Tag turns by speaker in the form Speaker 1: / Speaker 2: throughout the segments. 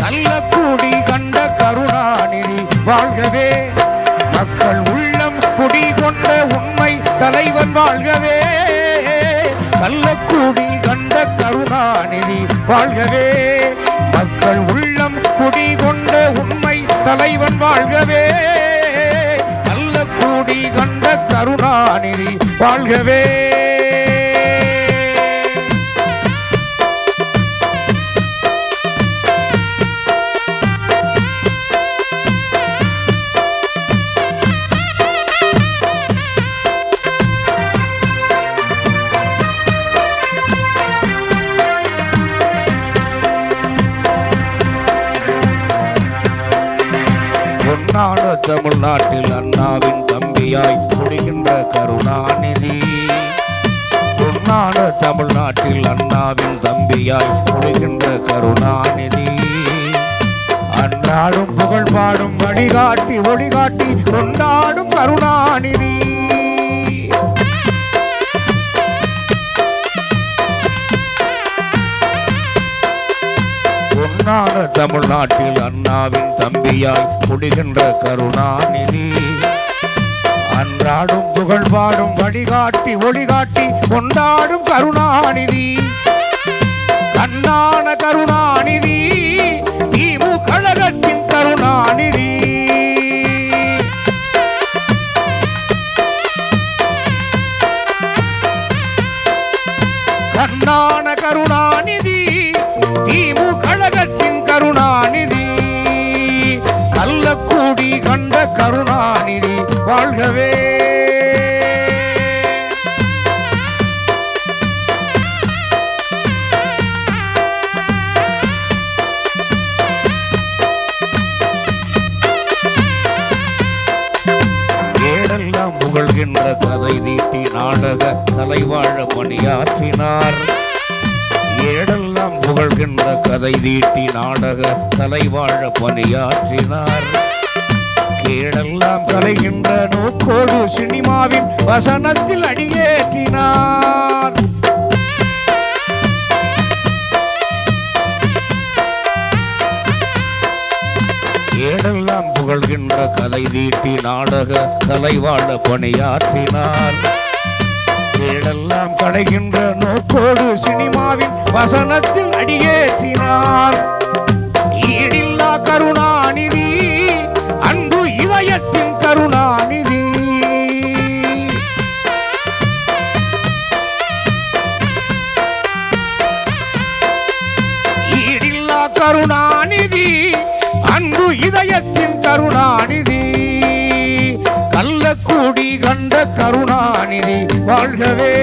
Speaker 1: கள்ளக்கூடி கண்ட கருணாநிதி வாழ்கவே, மக்கள் உள்ளம் குடி கொண்ட உண்மை தலைவன் வாழ்கவே. கள்ளக்கூடி கண்ட கருணாநிதி வாழ்கவே, மக்கள் உள்ளம் குடி கொண்ட உண்மை தலைவன் வாழ்கவே. கள்ளக்கூடி கண்ட கருணாநிதி வாழ்கவே. தமிழ்நாட்டில் அண்ணாவின் தம்பியாய் முடிகின்ற கருணாநிதி. பொன்னான தமிழ்நாட்டில் அண்ணாவின் தம்பியாய் முடிகின்ற கருணாநிதி. அன்றாடும் புகழ் பாடும் வழிகாட்டி ஒளிகாட்டி கொண்டாடும் கருணாநிதி. பொன்னான தமிழ்நாட்டில் அண்ணாவின் தம்பியாய் முடிகின்ற கருணாநிதி. அன்றாடும் புகழ் பாடும் வழிகாட்டி ஒளிகாட்டி கொண்டாடும் கருணாநிதி. கண்ணான கருணாநிதி, திமுக கழகத்தின் கருணாநிதி. கண்ணான கருணாநிதி, திமுக கழகத்தின் கருணாநிதி. கள்ளக்கூடி கண்ட கருணாநிதி வாழ்கவே. ஏடெல்லாம் புகழ்கின்ற கதை தீட்டி நாடக தலைவாழ பணியாற்றினார். ஏடெல்லாம் புகழ்கின்ற கதை தீட்டி நாடக தலைவாழ பணியாற்றினார். கேடெல்லாம் கலைகின்ற நோக்கோடு சினிமாவின் வசனத்தில் அடியேற்றினார். ஏடெல்லாம் புகழ்கின்ற கதை தீட்டி நாடக தலைவாழ பணியாற்றினார். ஏடெல்லாம் கலைகின்ற நோக்கோடு சினிமாவின் வசனத்தில் அடியேற்றினார். ஈடில்லா கருணாநிதி, அன்பு இதயத்தின் கருணாநிதி. ஈடில்லா கருணாநிதி, அன்பு இதயத்தின் கருணாநிதி. கள்ளக்கூடி கண்ட கருணாநிதி வாழ்கவே.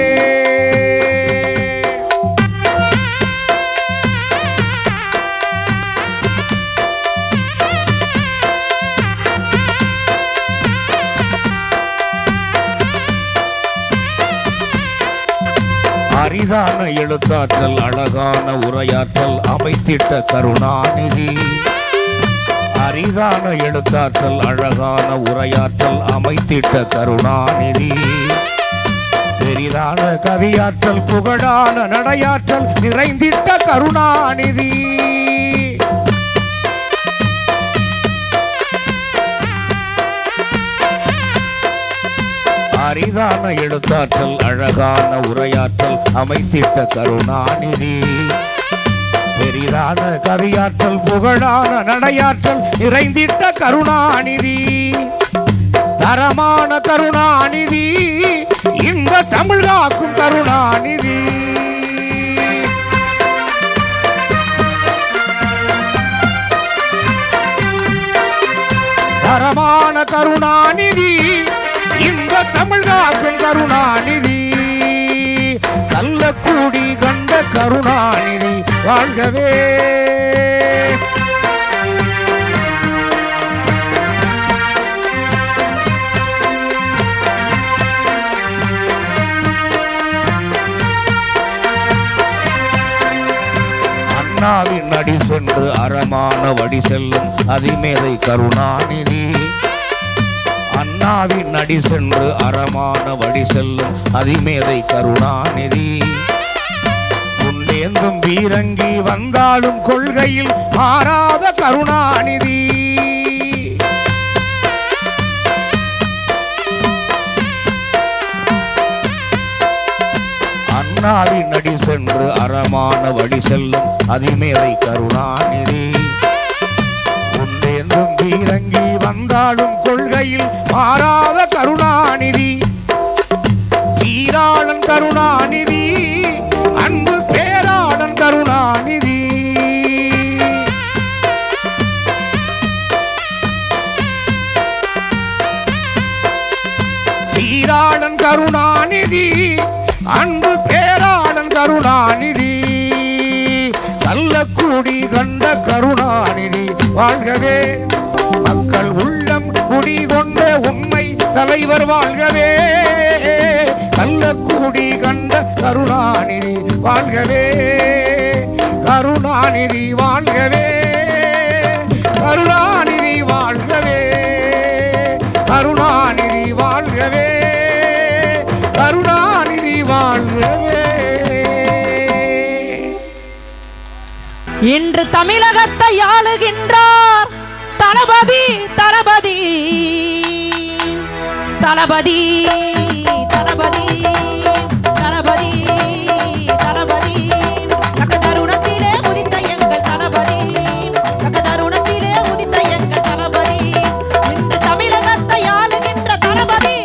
Speaker 1: அரிதான எழுத்தாற்றல் அழகான உரையாற்றல் அமைத்திட்ட கருணாநிதி. அரிதான எழுத்தாற்றல் அழகான உரையாற்றல் அமைத்திட்ட கருணாநிதி. பெரிதான கவியாற்றல் புகழான நடையாற்றல் நிறைந்திட்ட கருணாநிதி. அரிதான எழுத்தாற்றல் அழகான உரையாற்றல் அமைத்திட்ட கருணாநிதி. பெரிதான கவியாற்றல் புகழான நடையாற்றல் நிறைந்திட்ட கருணாநிதி. தரமான கருணாநிதி, இன்ப தமிழ் காக்கும் கருணாநிதி. தரமான கருணாநிதி, இன்ப தமிழ் காக்கும் கருணாநிதி. கள்ளக்கூடி கண்ட கருணாநிதி வாழ்கவே. அண்ணாவின் அடி சென்று அறமான வழி செல்லும் அதிமேதை கருணாநிதி. அண்ணாவின் அடி சென்று அறமான வழி செல்லும் அதிமேதை கருணாநிதி. குண்டேந்தும் வீரங்கி வந்தாலும் கொள்கையில் மாறாத கருணாநிதி. அண்ணாவின் அடி சென்று அறமான வழி செல்லும் அதிமேதை கருணாநிதி. குண்டேந்தும் வீரங்கி வந்தாலும் கொள்கையில் மாறாத கருணாநிதி. சீராளன் கருணாநிதி, அன்பு பேராளன் கருணாநிதி. சீராளன் கருணாநிதி, அன்பு பேராளன் கருணாநிதி. கள்ளக்குடி கண்ட கருணாநிதி வாழ்கவே. மக்கள் உள்ளம் குடி கொண்ட உண்மை தலைவர் வாழ்கவே. கள்ளக்குடி கண்ட கருணாநிதி வாழ்கவே. கருணாநிதி வாழ்கவே. கருணாநிதி வாழ்கவே. கருணாநிதி வாழ்கவே. கருணாநிதி வாழ்கவே.
Speaker 2: இன்று தமிழகத்தை ஆளுகின்றார் தளபதி தளபதி தளபதி தளபதி தளபதி தளபதி. தக்க தருணத்திலே உதித்த எங்கள் தளபதி, தக்க தருணத்திலே உதித்த எங்கள் தளபதி. இன்று தமிழகத்தை ஆளுகின்ற தளபதி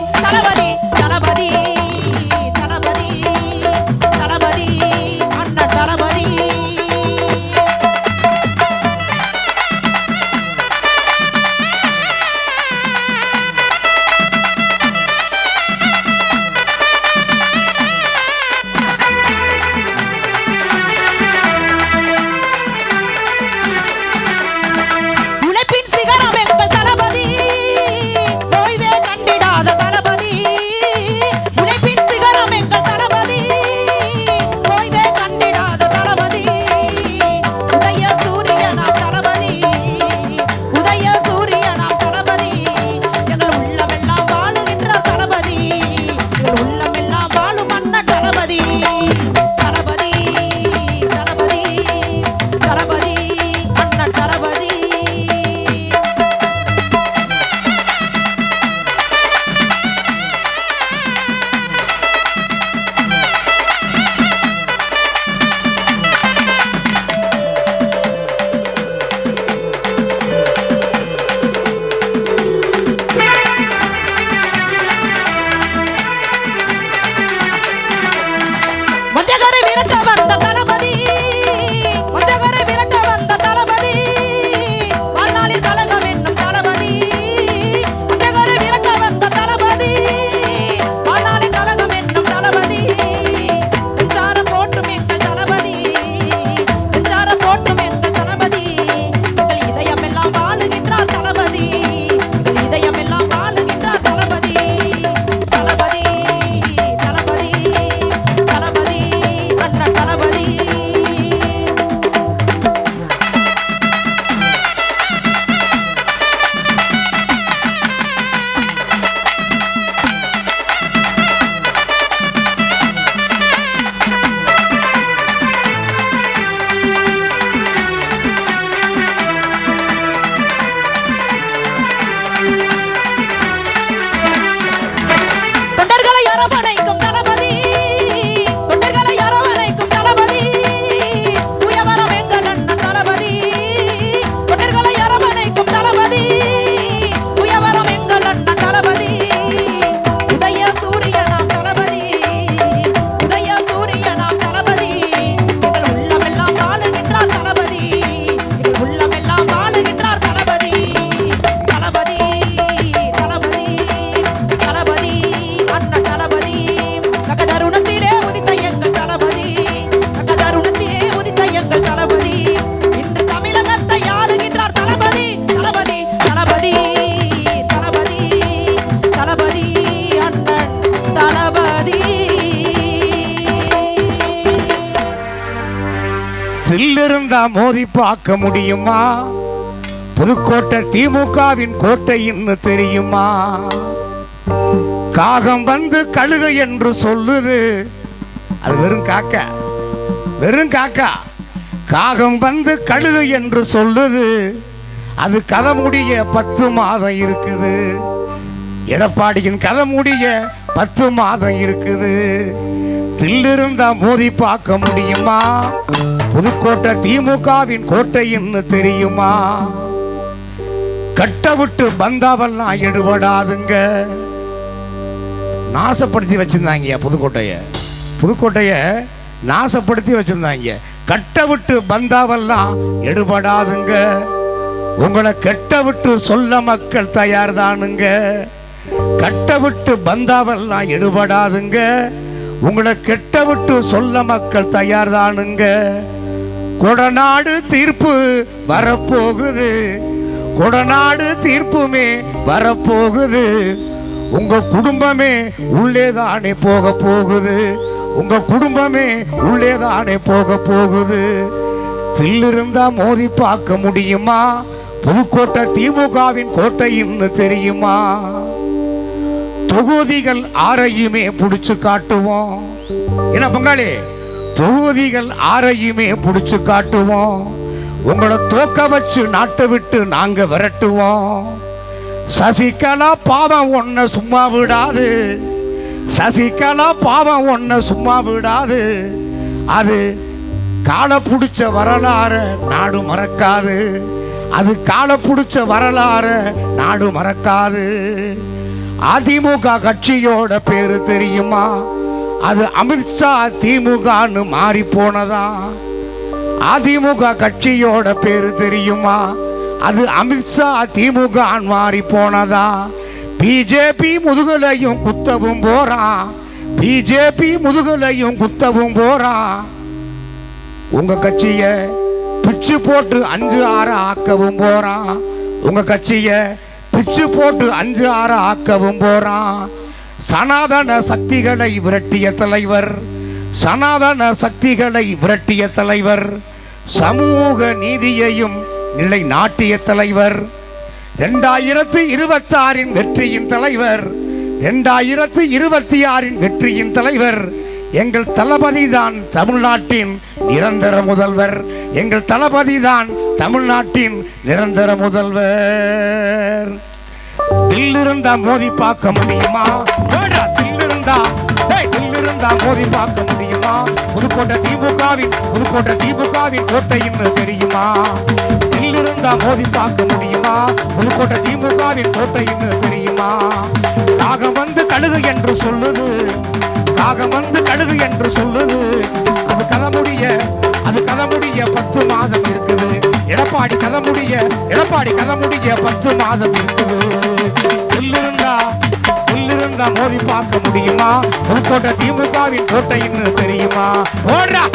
Speaker 2: தளபதி தளபதி தளபதி தளபதி அண்ணன் தளபதி.
Speaker 1: தில்லிருந்தா மோதி பார்க்க முடியுமா? புதுக்கோட்டை திமுகவின் கோட்டை இன்னும் தெரியுமா? காகம் வந்து கழுகு என்று சொல்லுது. அது வெறும் காக்கா, வெறும் காக்கா. காகம் வந்து கழுகு என்று சொல்லுது. அது கதை முடிய 10 மாதம் இருக்குது. எடப்பாடியின் கதை முடிய 10 மாதம் இருக்குது. தில்லிருந்தா மோதி பார்க்க முடியுமா? புதுக்கோட்டை திமுகவின் கோட்டைன்னு தெரியுமா? கட்ட விட்டு பந்தாவெல்லாம் எடுபடாதுங்க. நாசப்படுத்தி வச்சிருந்தாங்க புதுக்கோட்டைய நாசப்படுத்தி வச்சிருந்தாங்க. கட்ட விட்டு பந்தாவெல்லாம் எடுபடாதுங்க. உங்களை கெட்ட விட்டு சொல்ல மக்கள் தயார் தானுங்க. கட்ட விட்டு பந்தாவெல்லாம் எடுபடாதுங்க. உங்களை கெட்ட விட்டு சொல்ல மக்கள் தயார் தானுங்க. கொடநாடு தீர்ப்பு வரப்போகுது. கொடநாடு தீர்ப்புமே வரப்போகுது. உங்க குடும்பமே உள்ளேதானே போக போகுது. உங்க குடும்பமே உள்ளேதானே போக போகுது. தில்லிருந்தா மோதி பார்க்க முடியுமா? புதுக்கோட்டை திமுகவின் கோட்டைன்னு தெரியுமா? தொகுதிகள் ஆரையுமே புடிச்சு காட்டுவோம். என்ன பங்காளி, தொகுதிகள் ஆரையுமே புடிச்சு காட்டுவோம். உங்களை தோக்க வச்சு நாட்டை விட்டு நாங்க விரட்டுவோம். சசிகலா பாவம் ஒன்ன சும்மா விடாது. சசிகலா பாவம் ஒன்ன சும்மா விடாது. அது காலை பிடிச்ச வரலாறு நாடு மறக்காது. அது காலை பிடிச்ச வரலாறு நாடு மறக்காது. அதிமுக கட்சியோட பேரு தெரியுமா? அது அமித்ஷா திமுகன்னு மாறி போனதா? அதிமுக கட்சியோட பேரு தெரியுமா? அது அமித்ஷா திமுக மாறி போனதா? பிஜேபி முதுகலையும் குத்தவும் போறான். பிஜேபி முதுகலையும் குத்தவும் போறான். உங்க கட்சிய பிச்சு போட்டு 5-6 ஆக்கவும் போறான். உங்க கட்சிய பிச்சு போட்டு 5-6 ஆக்கவும் போறான். சனாதன சக்திகளை விரட்டிய தலைவர், சனாதன சக்திகளை விரட்டிய தலைவர், சமூக நீதியையும் நிலை நாட்டிய தலைவர், 2026 வெற்றியின் தலைவர், 2026 வெற்றியின் தலைவர் எங்கள் தளபதி தான் தமிழ்நாட்டின் நிரந்தர முதல்வர். எங்கள் தளபதி தான் தமிழ்நாட்டின் நிரந்தர முதல்வர். தில்லிருந்தா மோதி பார்க்க முடியுமா? தில்லிருந்தா மோதி பார்க்க முடியுமா? புதுக்கோட்டை திமுகவின் கோட்டைன்னு தெரியுமா? தில்லிருந்தா மோதி பார்க்க முடியுமா? புதுக்கோட்டை திமுகவின் கோட்டைன்னு தெரியுமா? காகம் வந்து கழுகு என்று சொல்லுது. காகம் வந்து கழுகு என்று சொல்லுது. அது கதை முடிய 10 மாதம் இருக்குது. எடப்பாடி கதை முடிய 10 மாதம் இருக்குது. தில்லிருந்தா மோதி பார்க்க முடியுமா? புதுக்கோட்டை திமுகவின் கோட்டைன்னு தெரியுமா? ஓடுறா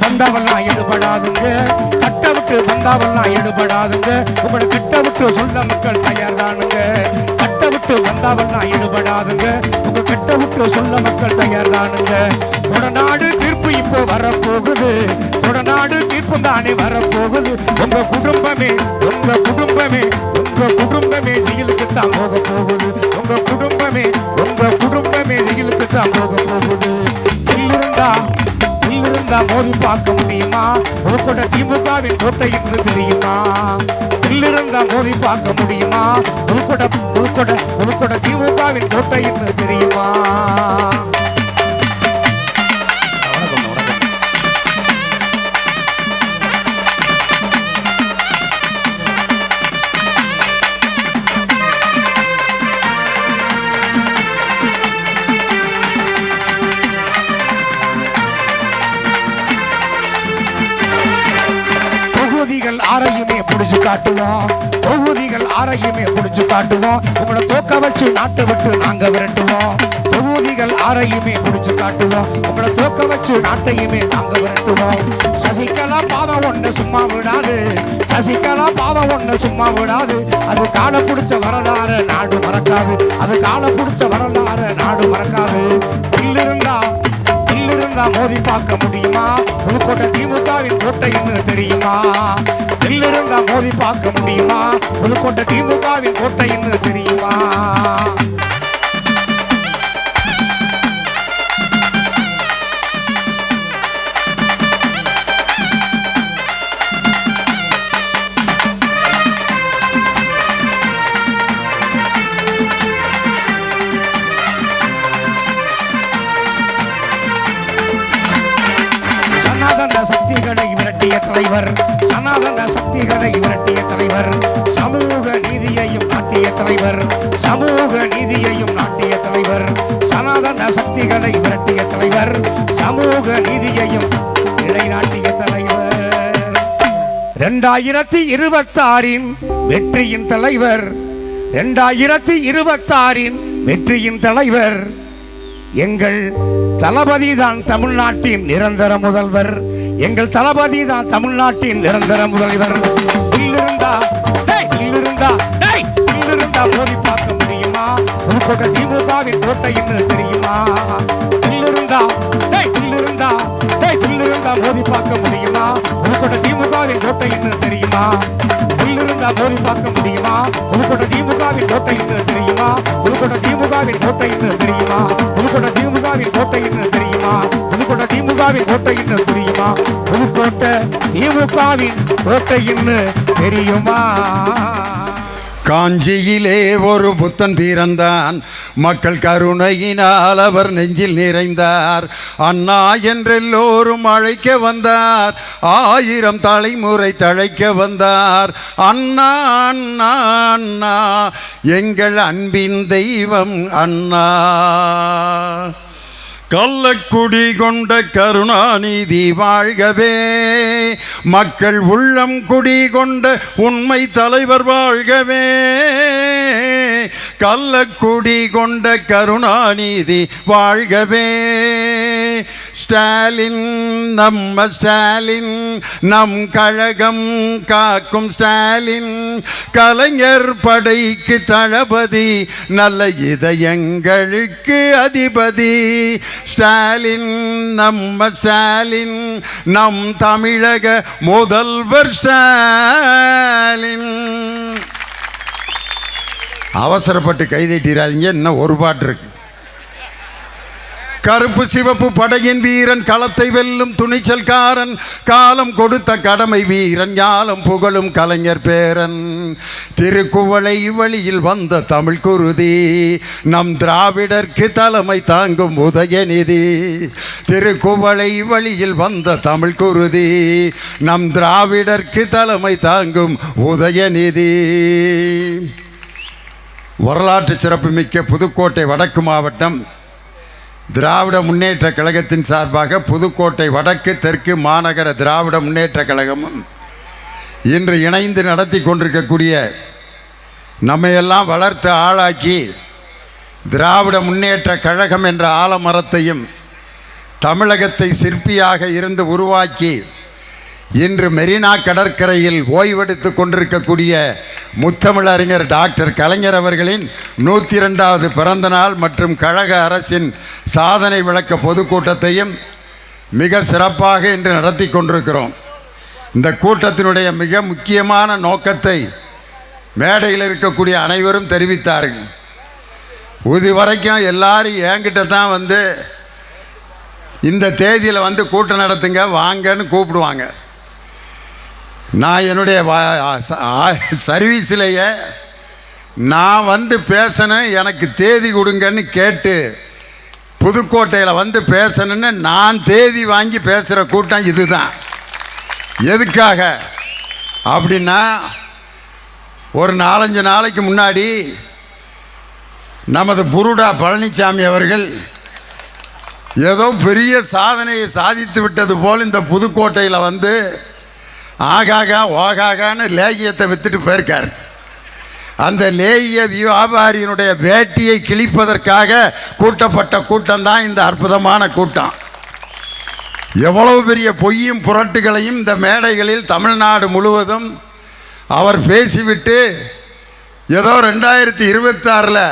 Speaker 1: வந்தாவெல்லாம் எடுபடாதுங்க. கட்ட விட்டு வந்தாவெல்லாம் எடுபடாதுங்க. உங்களை கட்ட விட்டு சொல்ல மக்கள் தயார் தானுங்க. கட்ட விட்டு வந்தாவெல்லாம் எடுபடாதுங்க. உங்க கட்ட விட்டு சொல்ல மக்கள் தயார் தானுங்க. கொடநாடு தீர்ப்பு இப்போ வரப்போகுது. கொடநாடு தீர்ப்பு தானே வரப்போகுது. உங்க குடும்பமே ஜெயிலுக்கு தான் போக போகுது. உங்க குடும்பமே ஜெயிலுக்கு தான் போக போகுது. தில்லிருந்தா மோதி பார்க்க முடியுமா? புதுக்கோட்டை திமுகவின் கோட்டைன்னு தெரியுமா? தில்லிருந்தா மோதி பார்க்க முடியுமா? புதுக்கோட்டை திமுகவின் கோட்டைன்னு தெரியுமா? ஆரையுமே புடிச்சு காட்டுவோம். தொகுதிகள் ஆரையுமே முடிச்சு காட்டுவோம். உங்களை தோக்க வச்சு நாட்டை விட்டு நாங்க விரட்டுவோம். தொகுதிகள் ஆரையுமே முடிச்சு காட்டுவோம். உங்களை தோக்க வச்சு நாட்டையுமே நாங்க விரட்டுவோம். சசிகலா பாவம் ஒண்ணு சும்மா விடாது. சசிகலா பாவம் ஒண்ணு சும்மா விடாது. அது கால பிடிச்ச வரலாறு நாடு மறக்காது. அது கால பிடிச்ச வரலாறு நாடு மறக்காது. இல்லிருந்தா மோதி பார்க்க முடியுமா? புதுக்கோட்டை திமுகவின் கோட்டைன்னு தெரியுமா? இல்லிருந்தா மோதி பார்க்க முடியுமா? புதுக்கோட்டை திமுகவின் கோட்டைன்னு தெரியுமா? சக்திகளை விரட்டிய தலைவர், சனாதன சக்திகளை விரட்டிய தலைவர், சமூக நீதியையும் நாட்டிய தலைவர், சமூக நீதியையும் நாட்டிய தலைவர், சனாதன சக்திகளை விரட்டிய தலைவர், சமூக நீதியையும் நிலைநாட்டிய தலைவர். 2026 வெற்றியின் தலைவர், 2026 வெற்றியின் தலைவர் எங்கள் தளபதி தான் தமிழ்நாட்டின் நிரந்தர முதல்வர். எங்கள் தளபதி தான் தமிழ்நாட்டின் நிரந்தர முதல்வர். இல்லிருந்தா மோதி பார்க்க முடியுமா? புதுக்கோட்டை திமுகவின் கோட்டைன்னு தெரியுமா? இல்லிருந்தா மோதி பார்க்க முடியுமா? புதுக்கோட்டை திமுகவின் கோட்டைன்னு தெரியுமா? இல்லிருந்தா மோதி பார்க்க முடியுமா? புதுக்கோட்டை திமுகவின் கோட்டைன்னு தெரியுமா? புதுக்கோட்டை திமுகவின் கோட்டைன்னு தெரியுமா? புதுக்கோட்டை திமுகவின் கோட்டைன்னு தெரியுமா? புதுக்கோட்டை திமுகவின் கோட்டைன்னு தெரியுமா? புதுக்கோட்டை திமுகவின் கோட்டைன்னு தெரியுமா?
Speaker 3: காஞ்சியிலே ஒரு புத்தன் பிறந்தான். மக்கள் கருணையினால் அவர் நெஞ்சில் நிறைந்தார். அண்ணா என்றெல்லோரும் அழைக்க வந்தார். 1000 தலைமுறை தழைக்க வந்தார். அண்ணா அண்ணா அண்ணா எங்கள் அன்பின் தெய்வம் அண்ணா. கள்ளக்குடி கொண்ட கருணாநிதி வாழ்கவே. மக்கள் உள்ளம் குடி கொண்ட உண்மை தலைவர் வாழ்கவே. கள்ளக்குடி கொண்ட கருணாநிதி வாழ்கவே. ஸ்டாலின் நம்ம ஸ்டாலின், நம் கழகம் காக்கும் ஸ்டாலின். கலைஞர் படைக்கு தளபதி, நல்ல இதயங்களுக்கு அதிபதி. ஸ்டாலின் நம்ம ஸ்டாலின், நம் தமிழக முதல்வர் ஸ்டாலின். அவசரப்பட்டு கைதட்டிராதீங்க, இன்னும் ஒரு பாட்டு இருக்கு. கருப்பு சிவப்பு படையின் வீரன், களத்தை வெல்லும் துணிச்சல்காரன், காலம் கொடுத்த கடமை வீரன், ஞாலம் புகழும் கலைஞர் பேரன். திருக்குவளை வழியில் வந்த தமிழ் குருதி, நம் திராவிடர்க்கு தலைமை தாங்கும் உதயநிதி. திருக்குவளை வழியில் வந்த தமிழ் குருதி, நம் திராவிடர்க்கு தலைமை தாங்கும் உதயநிதி. வரலாற்று சிறப்புமிக்க புதுக்கோட்டை வடக்கு மாவட்டம் திராவிட முன்னேற்ற கழகத்தின் சார்பாக புதுக்கோட்டை வடக்கு தெற்கு மாநகர திராவிட முன்னேற்ற கழகமும் இன்று இணைந்து நடத்தி கொண்டிருக்கக்கூடிய, நம்மையெல்லாம் வளர்த்து ஆளாக்கி திராவிட முன்னேற்ற கழகம் என்ற ஆலமரத்தையும் தமிழகத்தை சிற்பியாக இருந்து உருவாக்கி இன்று மெரினா கடற்கரையில் ஓய்வெடுத்து கொண்டிருக்கக்கூடிய முத்தமிழறிஞர் டாக்டர் கலைஞர் அவர்களின் 102வது பிறந்த நாள் மற்றும் கழக அரசின் சாதனை விளக்க பொதுக்கூட்டத்தையும் மிக சிறப்பாக இன்று நடத்தி கொண்டிருக்கிறோம். இந்த கூட்டத்தினுடைய மிக முக்கியமான நோக்கத்தை மேடையில் இருக்கக்கூடிய அனைவரும் தெரிவித்தார்கள். இதுவரைக்கும் எல்லாரும் என்கிட்ட தான் வந்து இந்த தேதியில் வந்து கூட்டம் நடத்துங்க வாங்கன்னு கூப்பிடுவாங்க. நான் என்னுடைய சர்வீஸ்லேயே நான் வந்து பேசணும், எனக்கு தேதி கொடுங்கன்னு கேட்டு புதுக்கோட்டையில் வந்து பேசணுன்னு நான் தேதி வாங்கி பேசுகிற கூட்டம் இதுதான். எதுக்காக அப்படின்னா, ஒரு 4-5 நாளைக்கு முன்னாடி நமது புருடா பழனிசாமி அவர்கள் ஏதோ பெரிய சாதனையை சாதித்து விட்டது போல் இந்த புதுக்கோட்டையில் வந்து ஆகாகா ஓகாகான்னு லேகியத்தை விற்றுட்டு போயிருக்கார். அந்த லேகிய வியாபாரியினுடைய வேட்டியை கிழிப்பதற்காக கூட்டப்பட்ட கூட்டம் தான் இந்த அற்புதமான கூட்டம். எவ்வளவு பெரிய பொய்யும் புரட்டுகளையும் இந்த மேடைகளில் தமிழ்நாடு முழுவதும் அவர் பேசிவிட்டு ஏதோ 2026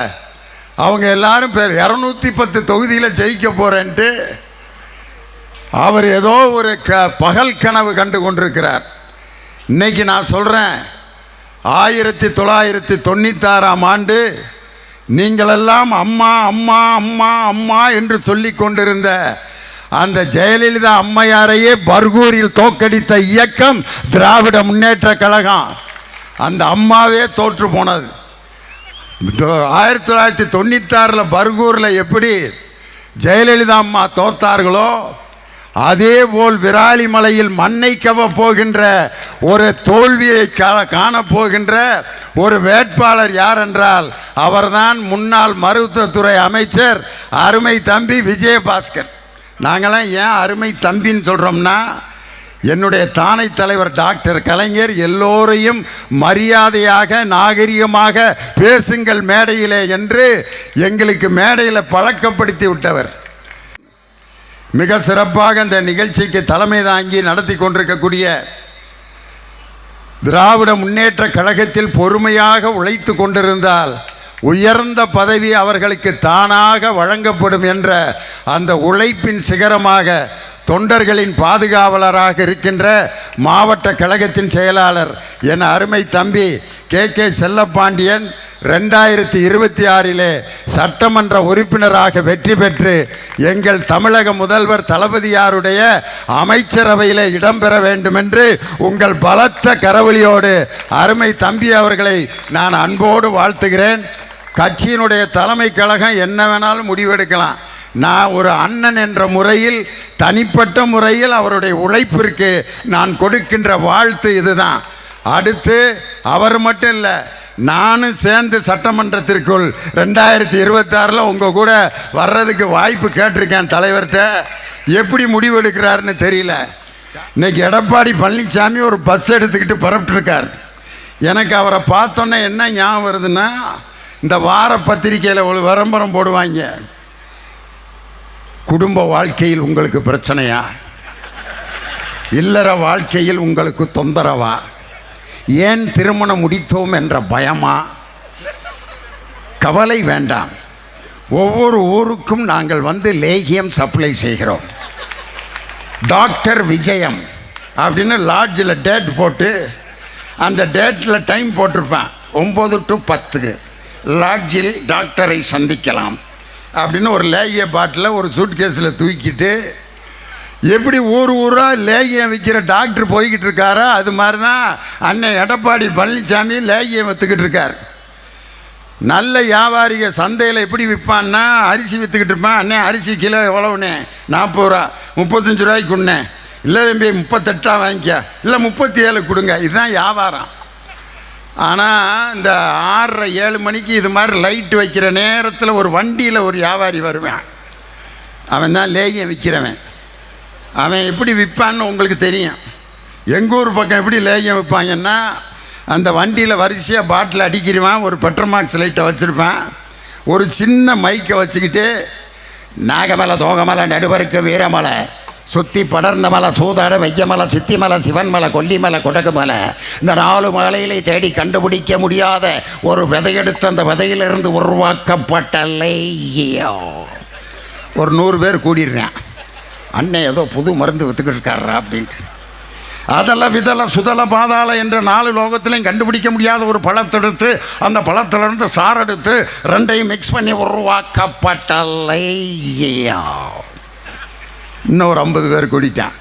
Speaker 3: அவங்க எல்லாரும் 210 தொகுதியில் ஜெயிக்க போறேன்ட்டு அவர் ஏதோ ஒரு பகல் கனவு கண்டு கொண்டிருக்கிறார். இன்னைக்கு நான் சொல்கிறேன், 1996 நீங்களெல்லாம் அம்மா அம்மா அம்மா அம்மா என்று சொல்லி கொண்டிருந்த அந்த ஜெயலலிதா அம்மையாரையே பர்கூரில் தோற்கடித்த இயக்கம் திராவிட முன்னேற்ற கழகம். அந்த அம்மாவே தோற்று போனது. 1996 பர்கூரில் எப்படி ஜெயலலிதா அம்மா தோத்தார்களோ அதே போல் விராலிமலையில் மண்ணை கவ போகின்ற ஒரு தோல்வியை காணப்போகின்ற ஒரு வேட்பாளர் யார் என்றால் அவர்தான் முன்னாள் மருத்துவத்துறை அமைச்சர் அருமை தம்பி விஜயபாஸ்கர். நாங்களாம் ஏன் அருமை தம்பின்னு சொல்கிறோம்னா, என்னுடைய தானை தலைவர் டாக்டர் கலைஞர் எல்லோரையும் மரியாதையாக நாகரிகமாக பேசுங்கள் மேடையிலே என்று எங்களுக்கு மேடையில் பழக்கப்படுத்தி விட்டவர். மிக சிறப்பாக இந்த நிகழ்ச்சிக்கு தலைமை தாங்கி நடத்தி கொண்டிருக்கக்கூடிய திராவிட முன்னேற்ற கழகத்தில் பொறுமையாக உழைத்து கொண்டிருந்தால் உயர்ந்த பதவி அவர்களுக்கு தானாக வழங்கப்படும் என்ற அந்த உழைப்பின் சிகரமாக தொண்டர்களின் பாதுகாவலராக இருக்கின்ற மாவட்ட கழகத்தின் செயலாளர் என் அருமை தம்பி கே செல்லப்பாண்டியன் 2026 சட்டமன்ற உறுப்பினராக வெற்றி பெற்று எங்கள் தமிழக முதல்வர் தளபதியாருடைய அமைச்சரவையில் இடம்பெற வேண்டும் என்று உங்கள் பலத்த கரவொலியோடு அருமை தம்பி அவர்களை நான் அன்போடு வாழ்த்துகிறேன். கட்சியினுடைய தலைமை கழகம் என்ன வேணாலும் முடிவெடுக்கலாம். நான் ஒரு அண்ணன் என்ற முறையில் தனிப்பட்ட முறையில் அவருடைய உழைப்பிற்கு நான் கொடுக்கின்ற வாழ்த்து இதுதான். அடுத்து அவர் மட்டும் இல்லை, நானும் சேர்ந்து சட்டமன்றத்திற்குள் 2026 உங்கள் கூட வர்றதுக்கு வாய்ப்பு கேட்டிருக்கேன் தலைவர்கிட்ட. எப்படி முடிவெடுக்கிறாருன்னு தெரியல. இன்னைக்கு எடப்பாடி பழனிசாமி ஒரு பஸ் எடுத்துக்கிட்டு புறப்பட்டுருக்கார். எனக்கு அவரை பார்த்தோன்னே என்ன ஞாபகம் வருதுன்னா, இந்த வார பத்திரிக்கையில் ஒரு விளம்பரம் போடுவாங்க, குடும்ப வாழ்க்கையில் உங்களுக்கு பிரச்சனையா, இல்லற வாழ்க்கையில் உங்களுக்கு தொந்தரவா, ஏன் திருமணம் முடித்தோம் என்ற பயமா, கவலை வேண்டாம், ஒவ்வொரு ஊருக்கும் நாங்கள் வந்து லேகியம் சப்ளை செய்கிறோம். டாக்டர் விஜயம் அப்படின்னு லாட்ஜில் டேட் போட்டு அந்த டேட்டில் டைம் போட்டிருப்பேன், 9 to 10 லாட்ஜில் டாக்டரை சந்திக்கலாம் அப்படின்னு ஒரு லேகிய பாட்டில் ஒரு சூட்கேஸில் தூக்கிட்டு எப்படி ஊராக லேகியம் விற்கிற டாக்டர் போய்கிட்டு இருக்காரோ அது மாதிரி தான் அண்ணன் எடப்பாடி பழனிசாமி லேகியம் விற்றுக்கிட்டு இருக்கார். நல்ல வியாபாரிக சந்தையில் எப்படி விற்பான்னா, அரிசி விற்றுக்கிட்டு இருப்பான். அண்ணே அரிசி கிலோ எவ்வளவுண்ணே? 40 ரூபா. 35 ரூபாய்க்கு கொடுண்ணே. இல்லை தம்பி 38 வாங்கிக்க, இல்லை 37 கொடுங்க. இதுதான் வியாபாரம். ஆனால் இந்த 6:30 7 மணிக்கு இது மாதிரி லைட் வைக்கிற நேரத்தில் ஒரு வண்டியில் ஒரு வியாபாரி வருவேன். அவன் தான் லேகியம் விற்கிறவன். அவன் எப்படி விற்பான்னு உங்களுக்கு தெரியும். எங்கள் ஊர் பக்கம் எப்படி லேகியம் விற்பாங்கன்னா, அந்த வண்டியில் வரிசையாக பாட்டில் அடிக்கிறவான், ஒரு பெட்ரோமாக்ஸ் லைட்டை வச்சுருப்பான், ஒரு சின்ன மைக்கை வச்சுக்கிட்டு நாகமலை தோகமலை நடுவருக்கு வீரமலை சுற்றி படர்ந்த மலை சூதாட வையமலை சித்திமலை சிவன்மலை கொல்லிமலை கொடகுமலை, இந்த 4 மலையிலே தேடி கண்டுபிடிக்க முடியாத ஒரு விதையெடுத்து அந்த விதையிலிருந்து உருவாக்கப்பட்ட லேகியம். ஒரு 100 பேர் கூடிடுறேன். அண்ணன் ஏதோ புது மருந்து விற்றுக்கிட்டு இருக்காரா அப்படின்ட்டு. அதெல்லாம் விதலை சுதலை பாதாள என்ற 4 லோகத்திலையும் கண்டுபிடிக்க முடியாத ஒரு பழத்தெடுத்து அந்த பழத்திலிருந்து சாரெடுத்து 2ஐயும் மிக்ஸ் பண்ணி உருவாக்கப்பட்ட லேகியம். இன்னொரு 50 பேர் கூடிட்டான்.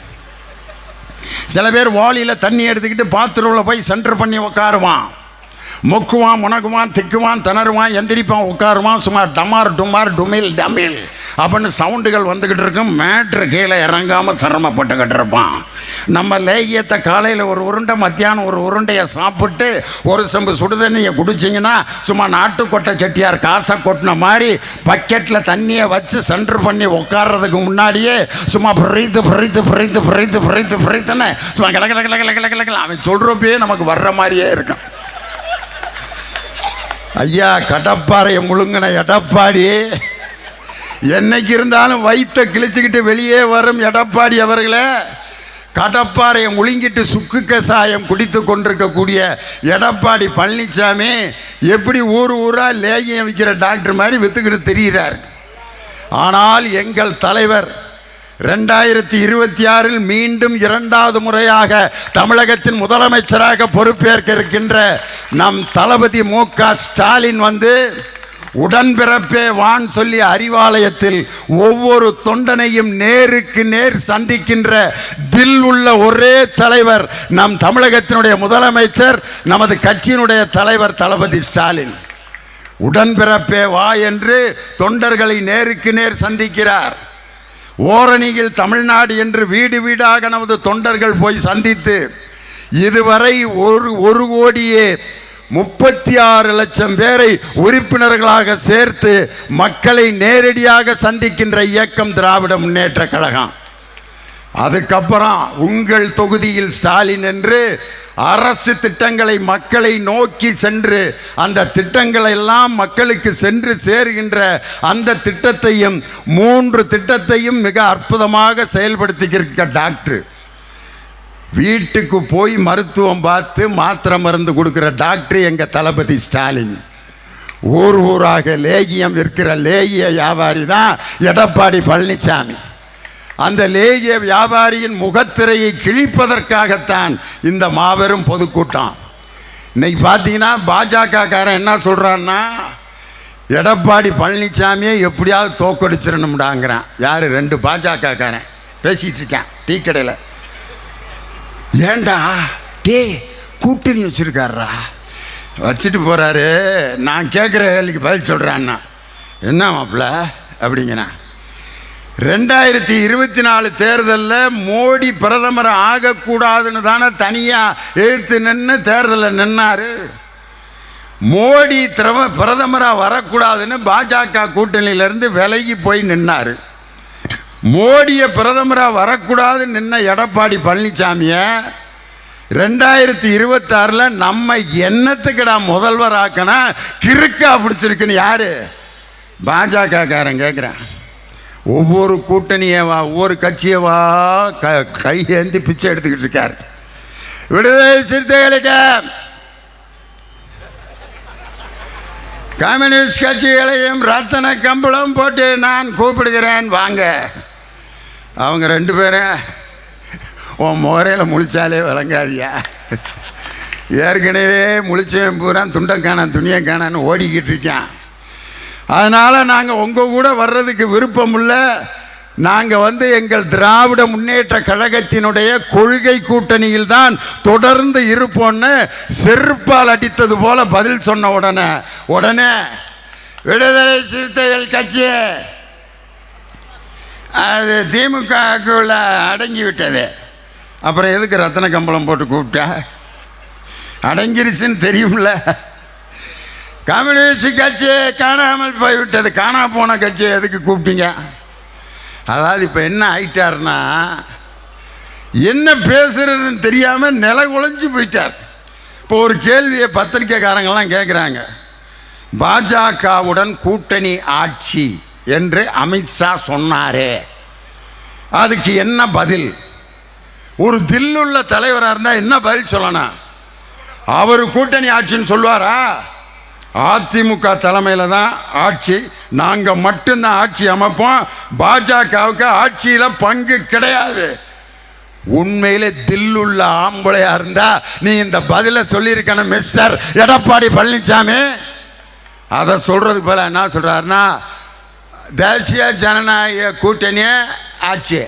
Speaker 3: சில பேர் வாளியில் தண்ணி எடுத்துக்கிட்டு பாத்ரூமில் போய் சென்டர் பண்ணி உட்காருவான். மொக்குவான், முனகுவான், திக்குவான், திணறுவான், எந்திரிப்பான், உட்காருவான். சும்மா டமார் டுமார் டுமில் டமில் அப்படின்னு சவுண்டுகள் வந்துக்கிட்டு இருக்கும். மேட்ரு கீழே இறங்காமல் சிரமப்பட்டுக்கிட்டு இருப்பான். நம்ம லேகியத்தை காலையில் ஒரு உருண்டை, மத்தியானம் ஒரு உருண்டையை சாப்பிட்டு ஒரு செம்பு சுடுதண்ணியை குடிச்சிங்கன்னா சும்மா நாட்டுக்கொட்டை செட்டியார் காசை கொட்டின மாதிரி பக்கெட்டில் தண்ணியை வச்சு சென்டர் பண்ணி உட்கார்றதுக்கு முன்னாடியே சும்மா பிரித்துன்னு சும்மா கிள அவன் சொல்கிறப்பே நமக்கு வர்ற மாதிரியே இருக்கும். ஐயா கடப்பாறையை முழுங்கின எடப்பாடி என்னைக்கு இருந்தாலும் வயிற்ற கிழிச்சுக்கிட்டு வெளியே வரும் எடப்பாடி அவர்களே, கடப்பாறையை முழுங்கிட்டு சுக்கு கசாயம் குடித்து கொண்டிருக்கக்கூடிய எடப்பாடி பழனிசாமி எப்படி ஊரா லேகியம் விற்கிற டாக்டர் மாதிரி வித்துக்கிட்டு தெரிகிறார். ஆனால் எங்கள் தலைவர் 2026 மீண்டும் 2வது முறையாக தமிழகத்தின் முதலமைச்சராக பொறுப்பேற்க இருக்கின்ற நம் தளபதி மு.க. ஸ்டாலின் வந்து உடன்பிறப்பே வான் சொல்லி அறிவாலயத்தில் ஒவ்வொரு தொண்டனையும் நேருக்கு நேர் சந்திக்கின்ற தில் உள்ள ஒரே தலைவர் நம் தமிழகத்தினுடைய முதலமைச்சர், நமது கட்சியினுடைய தலைவர் தளபதி ஸ்டாலின். உடன்பிறப்பே வா என்று தொண்டர்களை நேருக்கு நேர் சந்திக்கிறார். ஓரணியில் தமிழ்நாடு என்று வீடு வீடாக நமது தொண்டர்கள் போய் சந்தித்து இதுவரை 1,36,00,000 பேரை உறுப்பினர்களாக சேர்த்து மக்களை நேரடியாக சந்திக்கின்ற இயக்கம் திராவிட முன்னேற்ற கழகம். அதுக்கப்புறம் உங்கள் தொகுதியில் ஸ்டாலின் என்று அரசு திட்டங்களை மக்களை நோக்கி சென்று அந்த திட்டங்களை எல்லாம் மக்களுக்கு சென்று சேருகின்ற அந்த திட்டத்தையும் 3 திட்டத்தையும் மிக அற்புதமாக செயல்படுத்திக்கிற டாக்டர், வீட்டுக்கு போய் மருத்துவம் பார்த்து மாத்திரை மருந்து கொடுக்கிற டாக்டர் எங்கள் தளபதி ஸ்டாலின். ஊராக லேகியம் விற்கிற லேகிய வியாபாரி தான் எடப்பாடி பழனிசாமி. அந்த லேகிய வியாபாரியின் முகத்திரையை கிழிப்பதற்காகத்தான் இந்த மாபெரும் பொதுக்கூட்டம். இன்னைக்கு பார்த்தீங்கன்னா பாஜக காரன் என்ன சொல்கிறான்னா, எடப்பாடி பழனிசாமியை எப்படியாவது தோக்கடிச்சிடணும்டாங்கிறான். யார்? 2 பாஜக காரன் பேசிகிட்டு இருக்கேன் டீ கடையில். ஏண்டா டே கூட்டணி வச்சுருக்காரா, வச்சுட்டு போகிறாரு. நான் கேட்குற வேலைக்கு பதில் சொல்கிறான்னா, என்ன மாப்பிள்ள அப்படிங்கிறேன். 2024 தேர்தலில் மோடி பிரதமர் ஆகக்கூடாதுன்னு தானே தனியாக எதிர்த்து நின்று தேர்தலில் நின்னார். மோடி பிரதமராக வரக்கூடாதுன்னு பாஜக கூட்டணியிலேருந்து விலகி போய் நின்னார். மோடியை பிரதமராக வரக்கூடாதுன்னு நின்ன எடப்பாடி பழனிசாமியை 2026 நம்ம என்னத்துக்குடா முதல்வர் ஆக்கினா கிறுக்கா பிடிச்சிருக்குன்னு யார்? பாஜக காரன் கேட்குறேன். ஒவ்வொரு கூட்டணியவா ஒவ்வொரு கட்சியவா கையேந்தி பிச்சை எடுத்துக்கிட்டு இருக்கார். விடுதலை சிறுத்தைகளுக்கு கம்யூனிஸ்ட் கட்சிகளையும் ரத்தன கம்பளம் போட்டு நான் கூப்பிடுகிறேன் வாங்க. அவங்க 2 பேரும் உன் முறையில் முழிச்சாலே விளங்காதியா, ஏற்கனவே முழிச்சவன் பூரா துண்டக்கான துணியக்கானு ஓடிக்கிட்டு இருக்கான். அதனால் நாங்கள் உங்கள் கூட வர்றதுக்கு விருப்பம் இல்லை. நாங்கள் எங்கள் திராவிட முன்னேற்ற கழகத்தினுடைய கொள்கை கூட்டணியில் தான் தொடர்ந்து இருப்போன்னு செருப்பால் அடித்தது போல பதில் சொன்ன உடனே விடுதலை சிறுத்தைகள் கட்சி அது திமுகக்குள்ள அடங்கிவிட்டது. அப்புறம் எதுக்கு ரத்தன கம்பளம் போட்டு கூப்பிட்டா? அடங்கிருச்சுன்னு தெரியும்ல. கம்யூனிஸ்ட் கட்சி காணாமல் போய்விட்டது. காணா போன கட்சி எதுக்கு கூப்பிட்டீங்க? அதாவது இப்போ என்ன ஆயிட்டார்னா, என்ன பேசுறதுன்னு தெரியாமல் நில குலைஞ்சு போயிட்டார். இப்போ ஒரு கேள்வியை பத்திரிக்கைக்காரங்கெல்லாம் கேட்குறாங்க, பாஜகவுடன் கூட்டணி ஆட்சி என்று அமித்ஷா சொன்னாரே, அதுக்கு என்ன பதில்? ஒரு தில்லுள்ள தலைவராக இருந்தால் என்ன பதில் சொல்லணும்? அவர் கூட்டணி ஆட்சின்னு சொல்லுவாரா? அதிமுக தலைமையில் தான் ஆட்சி, நாங்கள் மட்டும்தான் ஆட்சி அமைப்போம், பாஜகவுக்கு ஆட்சியில் பங்கு கிடையாது. உண்மையிலே தில்லுள்ள ஆம்பளையா இருந்தா நீ இந்த பதிலை சொல்லியிருக்கணும் மிஸ்டர் எடப்பாடி பழனிசாமி. அதை சொல்றதுக்கு போல என்ன சொல்றாருன்னா, தேசிய ஜனநாயக கூட்டணிய ஆட்சி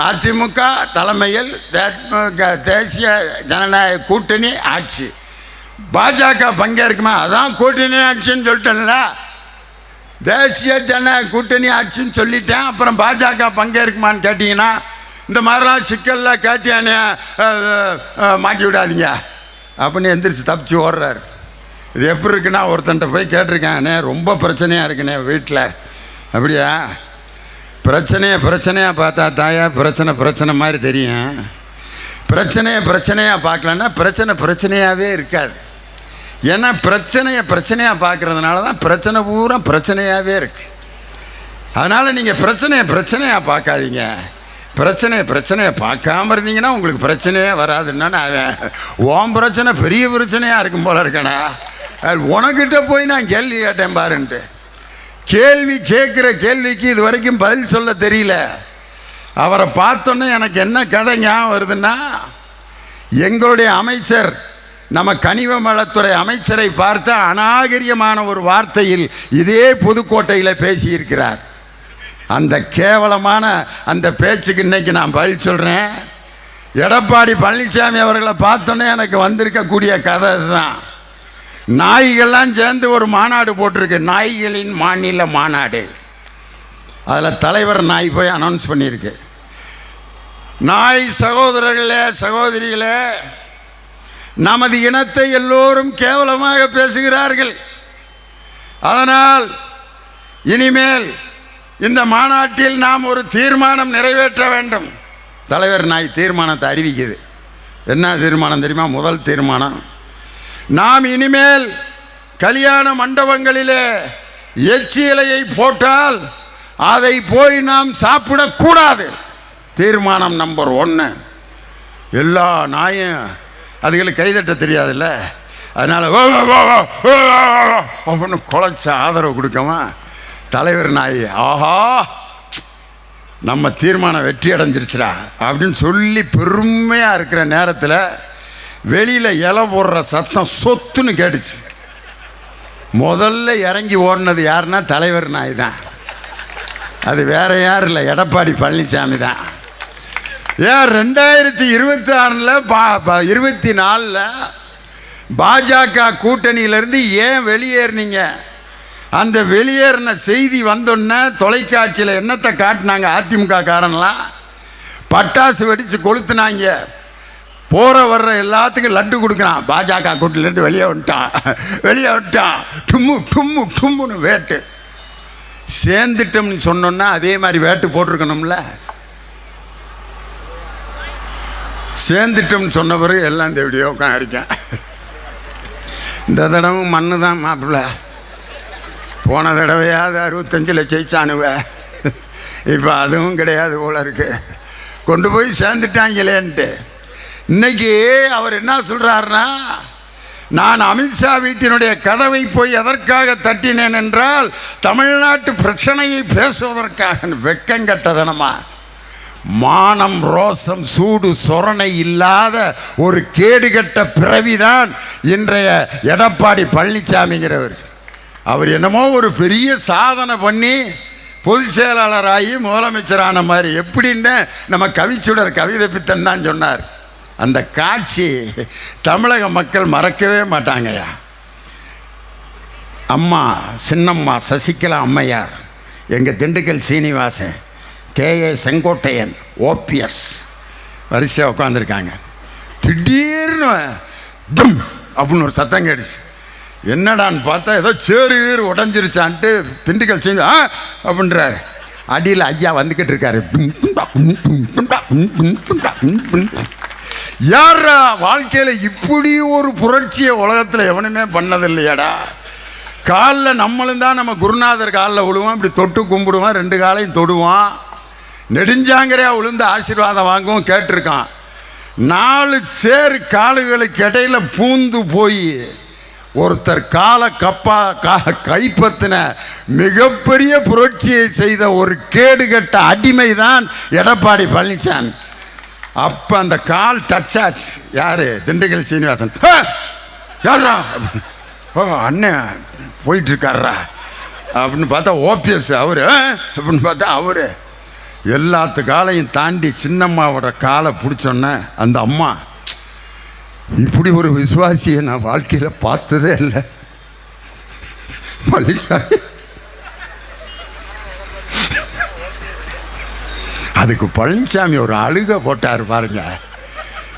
Speaker 3: அதிமுக தலைமையில் தேசிய ஜனநாயக கூட்டணி ஆட்சி, பாஜக பங்கேற்குமா? அதான் கூட்டணி ஆட்சின்னு சொல்லிட்டேன்ல, தேசிய ஜனநாயக கூட்டணி ஆட்சின்னு சொல்லிட்டேன். அப்புறம் பாஜக பங்கேற்குமான்னு கேட்டிங்கன்னா இந்த மாதிரிலாம் சிக்கலில் கேட்டியானே மாட்டி விடாதீங்க அப்படின்னு எந்திரிச்சு தப்பிச்சு ஓடுறாரு. இது எப்படி இருக்குன்னா, ஒருத்தன்ட்ட போய் கேட்டிருக்கேன், ரொம்ப பிரச்சனையாக இருக்குண்ணே வீட்டில். அப்படியா? பிரச்சனையாக பார்த்தா தாயா பிரச்சனை மாதிரி தெரியும். பிரச்சனையாக பார்க்கலன்னா பிரச்சனையாகவே இருக்காது. ஏன்னா பிரச்சனையாக பார்க்கறதுனால தான் பிரச்சனை பூரா பிரச்சனையாகவே இருக்கு. அதனால் நீங்கள் பிரச்சனையாக பார்க்காதீங்க. பிரச்சனையை பார்க்காம இருந்தீங்கன்னா உங்களுக்கு பிரச்சனையே வராதுன்னா நான் உன் பிரச்சனை பெரிய பிரச்சனையாக இருக்கும் போல இருக்கேனா, உனக்கிட்ட போய் நான் கேள்வி கேட்டேன் பாருன்ட்டு. கேள்வி கேட்குற கேள்விக்கு இது வரைக்கும் பதில் சொல்ல தெரியல. அவரை பார்த்தோன்னே எனக்கு என்ன கதை ஞாபகம் வருதுன்னா, எங்களுடைய அமைச்சர் நம்ம கனிம வளத்துறை அமைச்சரை பார்த்து அநாகரிகமான ஒரு வார்த்தையில் இதே புதுக்கோட்டையில் பேசியிருக்கிறார். அந்த கேவலமான அந்த பேச்சுக்கு இன்னைக்கு நான் பதில் சொல்கிறேன். எடப்பாடி பழனிசாமி அவர்களை பார்த்தோன்னே எனக்கு வந்திருக்கக்கூடிய கதை இதுதான். நாய்கள்லாம் சேர்ந்து ஒரு மாநாடு போட்டிருக்கு, நாய்களின் மாநில மாநாடு. அதில் தலைவர் நாய் போய் அனௌன்ஸ் பண்ணியிருக்கு, நாய் சகோதரர்களே சகோதரிகளே, நமது இனத்தை எல்லோரும் கேவலமாக பேசுகிறார்கள். அதனால் இனிமேல் இந்த மாநாட்டில் நாம் ஒரு தீர்மானம் நிறைவேற்ற வேண்டும். தலைவர் நாய் தீர்மானத்தை அறிவிக்குது. என்ன தீர்மானம் தெரியுமா? முதல் தீர்மானம், நாம் இனிமேல் கல்யாண மண்டபங்களிலே எச்சி இலையை போட்டால் அதை போய் நாம் சாப்பிடக்கூடாது. தீர்மானம் நம்பர் 1. எல்லா நாயும் அதுகளுக்கு கைதட்ட தெரியாதுல்ல, அதனால் அப்படின்னு குலைச்ச ஆதரவு கொடுக்காம தலைவர் நாய் ஆஹா நம்ம தீர்மானம் வெற்றி அடைஞ்சிருச்சுடா அப்படின்னு சொல்லி பெருமையாக இருக்கிற நேரத்தில் வெளியில் இலை போடுற சத்தம் சொத்துன்னு கேட்டுச்சு. முதல்ல இறங்கி ஓடினது யாருன்னா தலைவர் நாய் தான். அது வேற யாரும் இல்லை, எடப்பாடி பழனிசாமி தான். ஏன் 2026 24 பாஜக கூட்டணியிலேருந்து ஏன் வெளியேறினீங்க? அந்த வெளியேறின செய்தி வந்தோன்னே தொலைக்காட்சியில் என்னத்தை காட்டினாங்க? அதிமுக காரன்லாம் பட்டாசு வெடித்து கொளுத்துனாங்க. போகிற வர்ற எல்லாத்துக்கும் லட்டு கொடுக்குறான். பாஜக கூட்டணியிலேருந்து வெளியே வந்துட்டான் டும்மு டும்மு டும்முன்னு வேட்டு. சேர்ந்துட்டோம்னு சொன்னோன்னா அதே மாதிரி வேட்டு போட்டிருக்கணும்ல. சேர்ந்துட்டோம்னு சொன்ன பிறகு எல்லாம் இந்த வீடியோ இருக்கேன். இந்த தடவை மண்ணு தான் மாப்பிள்ள. போன தடவையாவது 65 ஜெயிச்சானுவ, இப்போ அதுவும் கிடையாது போல இருக்கு. கொண்டு போய் சேர்ந்துட்டாங்களேன்ட்டு. இன்னைக்கு அவர் என்ன சொல்கிறாருன்னா, நான் அமித்ஷா வீட்டினுடைய கதவை போய் எதற்காக தட்டினேன் என்றால் தமிழ்நாட்டு பிரச்சனையை பேசுவதற்காக. வெக்கங்கட்டதனமா, மானம் ரோசம் சூடு சொரணை இல்லாத ஒரு கேடுகட்ட பிறவிதான் இன்றைய எடப்பாடி பழனிசாமிங்கிறவர். அவர் என்னமோ ஒரு பெரிய சாதனை பண்ணி பொதுச் செயலாளராகி முதலமைச்சரான மாதிரி. எப்படின்னு நம்ம கவிச்சுடர் கவிதை பித்தன் தான் சொன்னார். அந்த காட்சி தமிழக மக்கள் மறக்கவே மாட்டாங்கய்யா. அம்மா சின்னம்மா சசிகலா அம்மையார், எங்கள் திண்டுக்கல் சீனிவாசன், KA செங்கோட்டையன், OPS வரிசையாக உட்காந்துருக்காங்க. திடீர்னு டும் அப்படின்னு ஒரு சத்தம் கேடுச்சு. என்னடான்னு பார்த்தா ஏதோ சேரு உடஞ்சிருச்சான்ட்டு திண்டுக்கல் சீனி அப்படின்றாரு. அடியில் ஐயா வந்துக்கிட்டு இருக்காரு. யாரா வாழ்க்கையில் இப்படி ஒரு புரட்சியை உலகத்தில் எவனுமே பண்ணதில்லையாடா. காலில் நம்மளும் தான் நம்ம குருநாதர் காலில் விழுவோம், இப்படி தொட்டு கும்பிடுவோம், 2 காலையும் தொடுவோம், நெடுஞ்சாங்கரையாக விழுந்து ஆசீர்வாதம் வாங்கவும் கேட்டிருக்கான். 4 சேர் காலுகளுக்கு இடையில பூந்து போய் ஒருத்தர் காலை கைப்பற்றின மிகப்பெரிய புரட்சியை செய்த ஒரு கேடுகட்ட அடிமை தான் எடப்பாடி பழனிசாமி. அப்போ அந்த கால் டச் ஆச்சு. யாரு? திண்டுக்கல் சீனிவாசன். யாரா? ஓ அண்ணன் போயிட்டு இருக்காரா அப்படின்னு பார்த்தா OPS அவரு. அப்படின்னு பார்த்தா அவரு எல்லாத்து காலையும் தாண்டி சின்னம்மாவோட காலை பிடிச்சோன்னே அந்த அம்மா, இப்படி ஒரு விசுவாசியை நான் வாழ்க்கையில் பார்த்ததே இல்லை பழனிசாமி. அதுக்கு பழனிசாமி ஒரு அழுகை போட்டார் பாருங்க.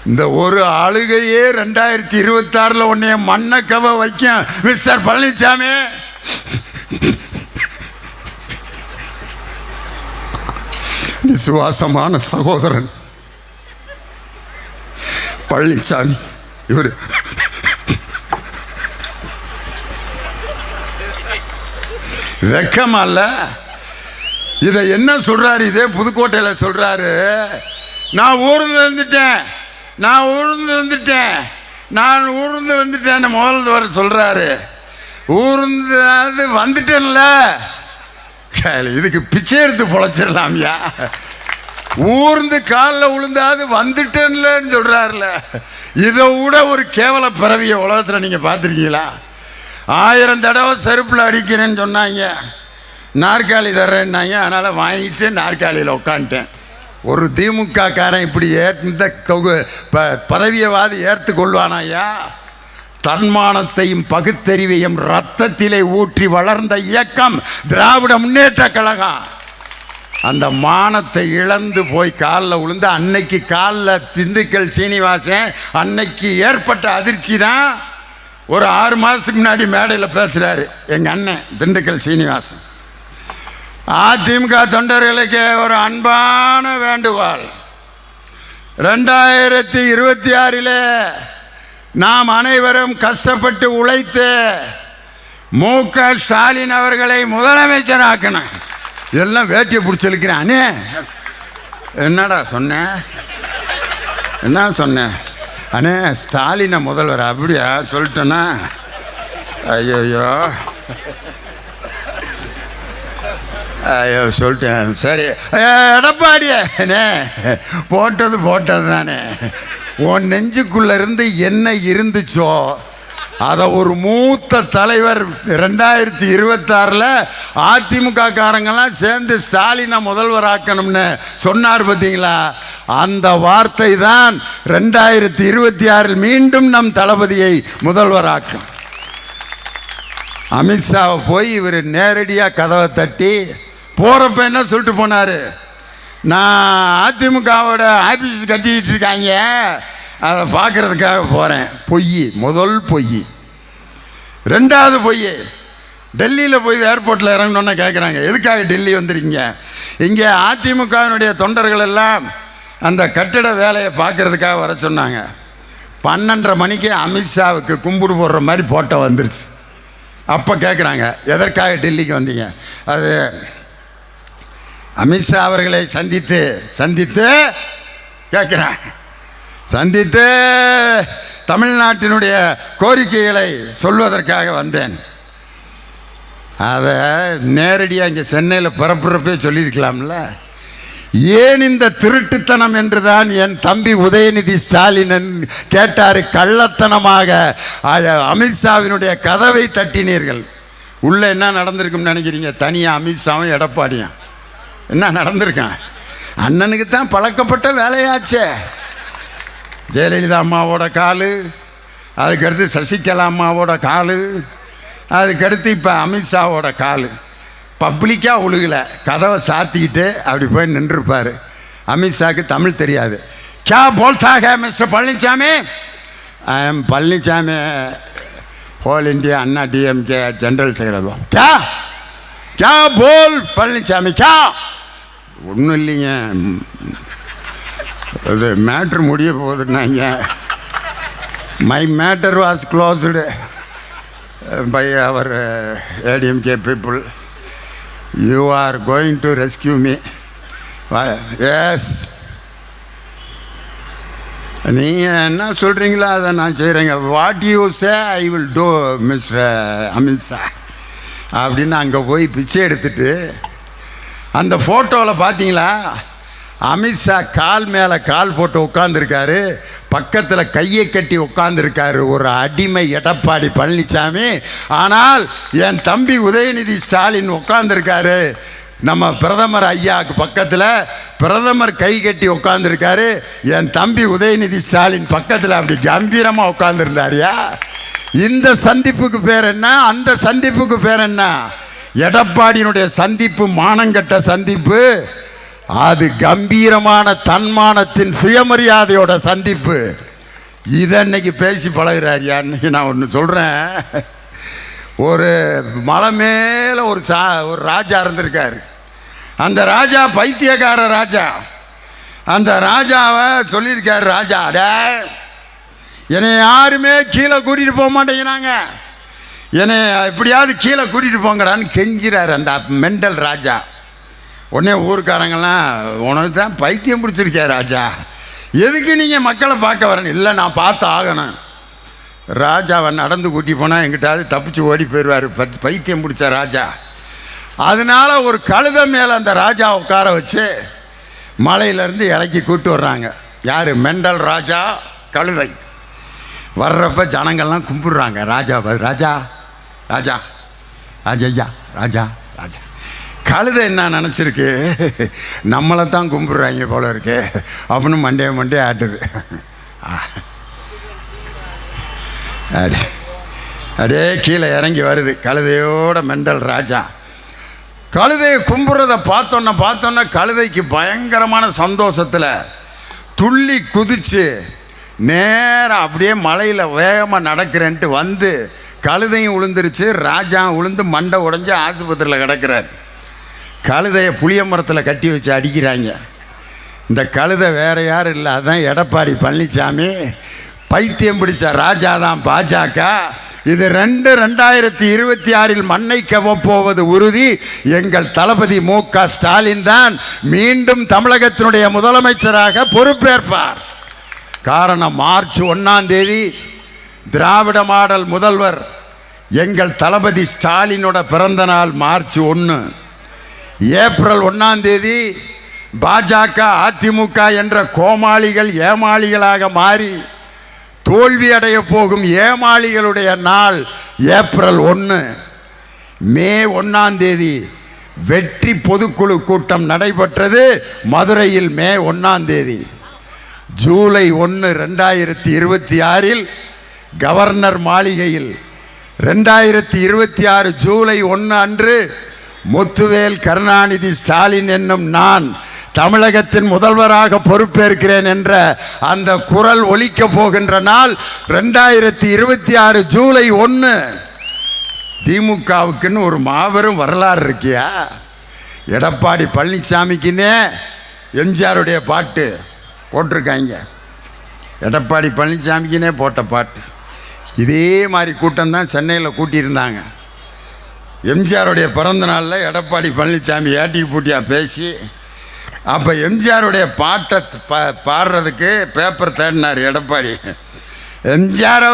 Speaker 3: இந்த ஒரு அழுகையே 2026 உன்னைய மண்ணக்கவ வைக்கும் மிஸ்டர் பழனிசாமி. விசுவாசமான சகோதரன், பழனிசாமி இவர் வெக்கமா இல்ல? இதை என்ன சொல்றாரு? இதே புதுக்கோட்டையில் சொல்றாரு, நான் ஊர்ந்து வந்துட்டேன், நான் ஊர்ந்து வந்துட்டேன், நான் ஊர்ந்து வந்துட்டேன்னு முதல்ல வர சொல்றாரு. ஊர்ந்து வந்துட்டேன்ல, இதுக்கு பிச்சை எடுத்து பொழைச்சிடலாம்யா. ஊர்ந்து காலில் விழுந்தாது வந்துட்டேன்லன்னு சொல்றாருல. இதை விட ஒரு கேவல பிறவிய உலகத்தில் நீங்க பார்த்துருக்கீங்களா? 1000 தடவை செருப்பில் அடிக்கிறேன்னு சொன்னாங்க, நாற்காலி தர்றேன்னாங்க. அதனால் வாங்கிட்டு நாற்காலியில் உட்காந்துட்டேன். ஒரு திமுக காரன் இப்படி இந்த பதவியவாதி ஏற்று கொள்வானாயா? தன்மானத்தையும் பகுத்தறிவையும் ரத்தத்திலே ஊற்றி வளர்ந்த இயக்கம் திராவிட முன்னேற்ற கழகம். அந்த மானத்தை இழந்து போய் காலில் விழுந்து அன்னைக்கு காலில் திண்டுக்கல் சீனிவாசன் அன்னைக்கு ஏற்பட்ட அதிர்ச்சி தான் ஒரு 6 மாதத்துக்கு முன்னாடி மேடையில் பேசுகிறாரு எங்கள் அண்ணன் திண்டுக்கல் சீனிவாசன். அதிமுக தொண்டர்களுக்கு ஒரு அன்பான வேண்டுகோள், 2026 நாம் அனைவரும் கஷ்டப்பட்டு உழைத்து மு.க. ஸ்டாலின் அவர்களை முதலமைச்சராக்கணும். எல்லாம் வேட்டியை பிடிச்சிருக்கிறானே. என்னடா சொன்னேன்? என்ன சொன்னேன்? அண்ணே ஸ்டாலினை முதல்வர் அப்படியா சொல்லிட்டேன்னா? ஐயோ ஐயோ சொல்லிட்டேன். சரி எடப்பாடியே போட்டது தானே. உன் நெஞ்சுக்குள்ள இருந்து என்ன இருந்துச்சோ அதை ஒரு மூத்த தலைவர் 2026 அதிமுக காரங்கெல்லாம் சேர்ந்து ஸ்டாலினை முதல்வராக்கணும்னு சொன்னார் பார்த்தீங்களா? அந்த வார்த்தை தான் 2026 மீண்டும் நம் தளபதியை முதல்வராக்கும். அமித்ஷாவை போய் இவர் நேரடியாக கதவை தட்டி போகிறப்ப என்ன சொல்லிட்டு போனார்? நான் அதிமுகவோட ஆஃபீஸ் கட்டிக்கிட்டு இருக்காங்க, அதை பார்க்குறதுக்காக போகிறேன். பொய், முதல் பொய். 2வது பொய், டெல்லியில் போய் ஏர்போர்ட்டில் இறங்கணுன்னு கேட்குறாங்க, எதுக்காக டெல்லி வந்துருக்கீங்க? இங்கே அதிமுகவினுடைய தொண்டர்கள் எல்லாம் அந்த கட்டிட வேலையை பார்க்குறதுக்காக வர சொன்னாங்க. 12:30 மணிக்கு அமித்ஷாவுக்கு கும்பிடு போடுற மாதிரி போட்டோ வந்துருச்சு. அப்போ கேட்குறாங்க, எதற்காக டெல்லிக்கு வந்தீங்க? அது அமித்ஷா அவர்களை சந்தித்து கேட்குறேன், சந்தித்து தமிழ்நாட்டினுடைய கோரிக்கைகளை சொல்வதற்காக வந்தேன். அதை நேரடியாக இங்கே சென்னையில் பிறப்புறப்பே சொல்லியிருக்கலாம்ல. ஏன் இந்த திருட்டுத்தனம் என்றுதான் என் தம்பி உதயநிதி ஸ்டாலின் கேட்டார். கள்ளத்தனமாக அமித்ஷாவினுடைய கதவை தட்டினீர்கள். உள்ளே என்ன நடந்திருக்குன்னு நினைக்கிறீங்க? தனியாக அமித்ஷாவும் எடப்பாடியும் என்ன நடந்திருக்கான்? அண்ணனுக்கு தான் பழக்கப்பட்ட வேலையாச்சே. ஜெயலலிதா அம்மாவோட காலு, அதுக்கடுத்து சசிகலா அம்மாவோட காலு, அதுக்கடுத்து இப்போ அமித்ஷாவோட காலு. பப்ளிக்காக ஒழுகலை, கதவை சாத்திக்கிட்டு அப்படி போய் நின்றுருப்பார். அமித்ஷாவுக்கு தமிழ் தெரியாது. கே போல்தாக Mr Palanisamy? I am Palanisamy, all India Anna DMK general secretary. கே போல் பழனிசாமி? கே ஒன்றும் இல்லைங்க, அது மேட்ரு முடிய போகுதுன்னாங்க. My matter was closed by our ADMK people. You are going to rescue me. Yes, நீங்கள் என்ன சொல்கிறீங்களோ அதை நான் செய்கிறேங்க. What you say I will do Mr Amit Shah அப்படின்னு அங்கே போய் பிச்சை எடுத்துட்டு, அந்த ஃபோட்டோவில் பார்த்தீங்களா? அமித்ஷா கால் மேலே கால் போட்டு உட்காந்துருக்காரு, பக்கத்தில் கையை கட்டி உட்காந்துருக்காரு ஒரு அடிமை எடப்பாடி பழனிசாமி. ஆனால் என் தம்பி உதயநிதி ஸ்டாலின் உட்காந்துருக்காரு நம்ம பிரதமர் ஐயாவுக்கு பக்கத்தில். பிரதமர் கை கட்டி உட்காந்துருக்காரு, என் தம்பி உதயநிதி ஸ்டாலின் பக்கத்தில் அப்படி கம்பீரமாக உட்காந்துருந்தாரியா? இந்த சந்திப்புக்கு பேர் என்ன? அந்த சந்திப்புக்கு பேர் என்ன? எடப்பாடியினுடைய சந்திப்பு மானங்கட்ட சந்திப்பு. அது கம்பீரமான தன்மானத்தின் சுயமரியாதையோட சந்திப்பு. இதை இன்னைக்கு பேசி பழகிறாரியா? இன்னைக்கு நான் ஒன்று சொல்கிறேன். ஒரு மலை மேலே ஒரு ராஜா இருந்திருக்காரு. அந்த ராஜா பைத்தியக்கார ராஜா. அந்த ராஜாவை சொல்லியிருக்காரு ராஜா, டே என்னை யாருமே கீழே கூட்டிகிட்டு போக மாட்டேங்கிறாங்க, என்னை எப்படியாவது கீழே கூட்டிகிட்டு போங்கடான்னு கெஞ்சிறாரு அந்த மெண்டல் ராஜா. உடனே ஊருக்காரங்கெல்லாம் உனக்கு தான் பைத்தியம் பிடிச்சிருக்கே ராஜா, எதுக்கு நீங்கள் மக்களை பார்க்க வரணும்? இல்லை நான் பார்த்து ஆகணும். ராஜாவை நடந்து கூட்டி போனால் எங்கிட்டாவது தப்பிச்சு ஓடி போயிடுவார் பைத்தியம் பிடிச்ச ராஜா. அதனால ஒரு கழுதை மேலே அந்த ராஜா உட்கார வச்சு மலையிலேருந்து இறக்கி கூட்டு வர்றாங்க. யார்? மெண்டல் ராஜா கழுதை. வர்றப்ப ஜனங்கள்லாம் கும்பிடுறாங்க ராஜாவை. ராஜா ராஜா ராஜையா ராஜா ராஜா. கழுதை என்ன நினச்சிருக்கு, நம்மளை தான் கும்பிடுறாங்க போல இருக்கு அப்படின்னு மண்டே ஆட்டுது. அப்படியே கீழே இறங்கி வருது கழுதையோட மெண்டல் ராஜா. கழுதையை கும்பிட்றத பார்த்தோன்னா கழுதைக்கு பயங்கரமான சந்தோஷத்தில் துள்ளி குதிச்சு நேராக அப்படியே மலையில் வேகமாக நடக்கிறேன்ட்டு வந்து கழுதையும் விழுந்துருச்சு, ராஜா விழுந்து மண்டை உடைஞ்சு ஆஸ்பத்திரியில் கிடக்கிறார். கழுதையை புளிய மரத்தில் கட்டி வச்சு அடிக்கிறாங்க. இந்த கழுதை வேறு யாரும் இல்லை, அதுதான் எடப்பாடி பழனிசாமி. பைத்தியம் பிடிச்ச ராஜா தான் பாஜக. இது 2026 மண்ணை கவப்போவது உறுதி. எங்கள் தளபதி மு.க. ஸ்டாலின் தான் மீண்டும் தமிழகத்தினுடைய முதலமைச்சராக பொறுப்பேற்பார். காரணம், மார்ச் 1 திராவிட மாடல் முதல்வர் எங்கள் தளபதி ஸ்டாலினோட பிறந்த நாள் மார்ச் 1. ஏப்ரல் 1 பாஜக அதிமுக என்ற கோமாளிகள் ஏமாளிகளாக மாறி தோல்வி அடைய போகும் ஏமாளிகளுடைய நாள் ஏப்ரல் 1. மே 1 வெற்றி பொதுக்குழு கூட்டம் நடைபெற்றது மதுரையில். மே 1 ஜூலை 1 2026 கவர்னர் மாளிகையில் 2026 ஜூலை 1 அன்று முத்துவேல் கருணாநிதி ஸ்டாலின் என்னும் நான் தமிழகத்தின் முதல்வராக பொறுப்பேற்கிறேன் என்ற அந்த குரல் ஒலிக்க போகின்ற நாள் 2026 ஜூலை 1. திமுகவுக்குன்னு ஒரு மாபெரும் வரலாறு இருக்கியா? எடப்பாடி பழனிசாமிக்குன்னே எம்ஜிஆருடைய பாட்டு போட்டிருக்காங்க. எடப்பாடி பழனிசாமிக்குன்னே போட்ட பாட்டு. இதே மாதிரி கூட்டம் தான் சென்னையில் கூட்டியிருந்தாங்க. எம்ஜிஆருடைய பிறந்த நாளில் எடப்பாடி பழனிசாமி ஏட்டிக்கு பூட்டியாக பேசி அப்போ எம்ஜிஆருடைய பாட்டை பாடுறதுக்கு பேப்பர் தேடினார் எடப்பாடி. எம்ஜிஆர்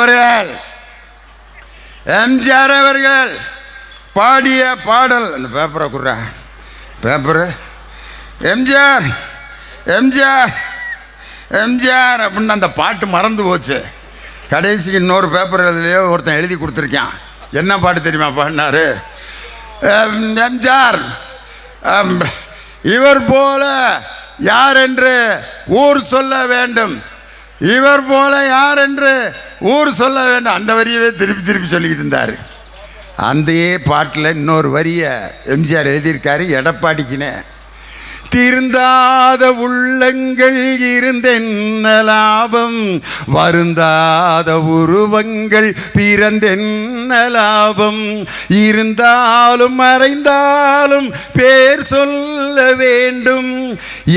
Speaker 3: அவர்கள் பாடிய பாடல், அந்த பேப்பரை கொடுற பேப்பரு, எம்ஜிஆர் எம்ஜிஆர் எம்ஜிஆர் அப்படின்னு அந்த பாட்டு மறந்து போச்சு. கடைசிக்கு இன்னொரு பேப்பர் இதுலேயோ ஒருத்தன் எழுதி கொடுத்துருக்கான். என்ன பாட்டு தெரியுமா பாடினார்? எம்ஜிஆர் இவர் போல யார் என்று ஊர் சொல்ல வேண்டும், இவர் போல யார் என்று ஊர் சொல்ல வேண்டும். அந்த வரியவே திருப்பி சொல்லிக்கிட்டு இருந்தார். அந்த பாட்டில் இன்னொரு வரியை எம்ஜிஆர் எழுதியிருக்காரு எடப்பாடிக்குன்னு. திருந்தாத உள்ளங்கள் இருந்தென்ன லாபம், வருந்தாத உருவங்கள் பிறந்தென்ன லாபம், இருந்தாலும் மறைந்தாலும் பேர் சொல்ல வேண்டும்,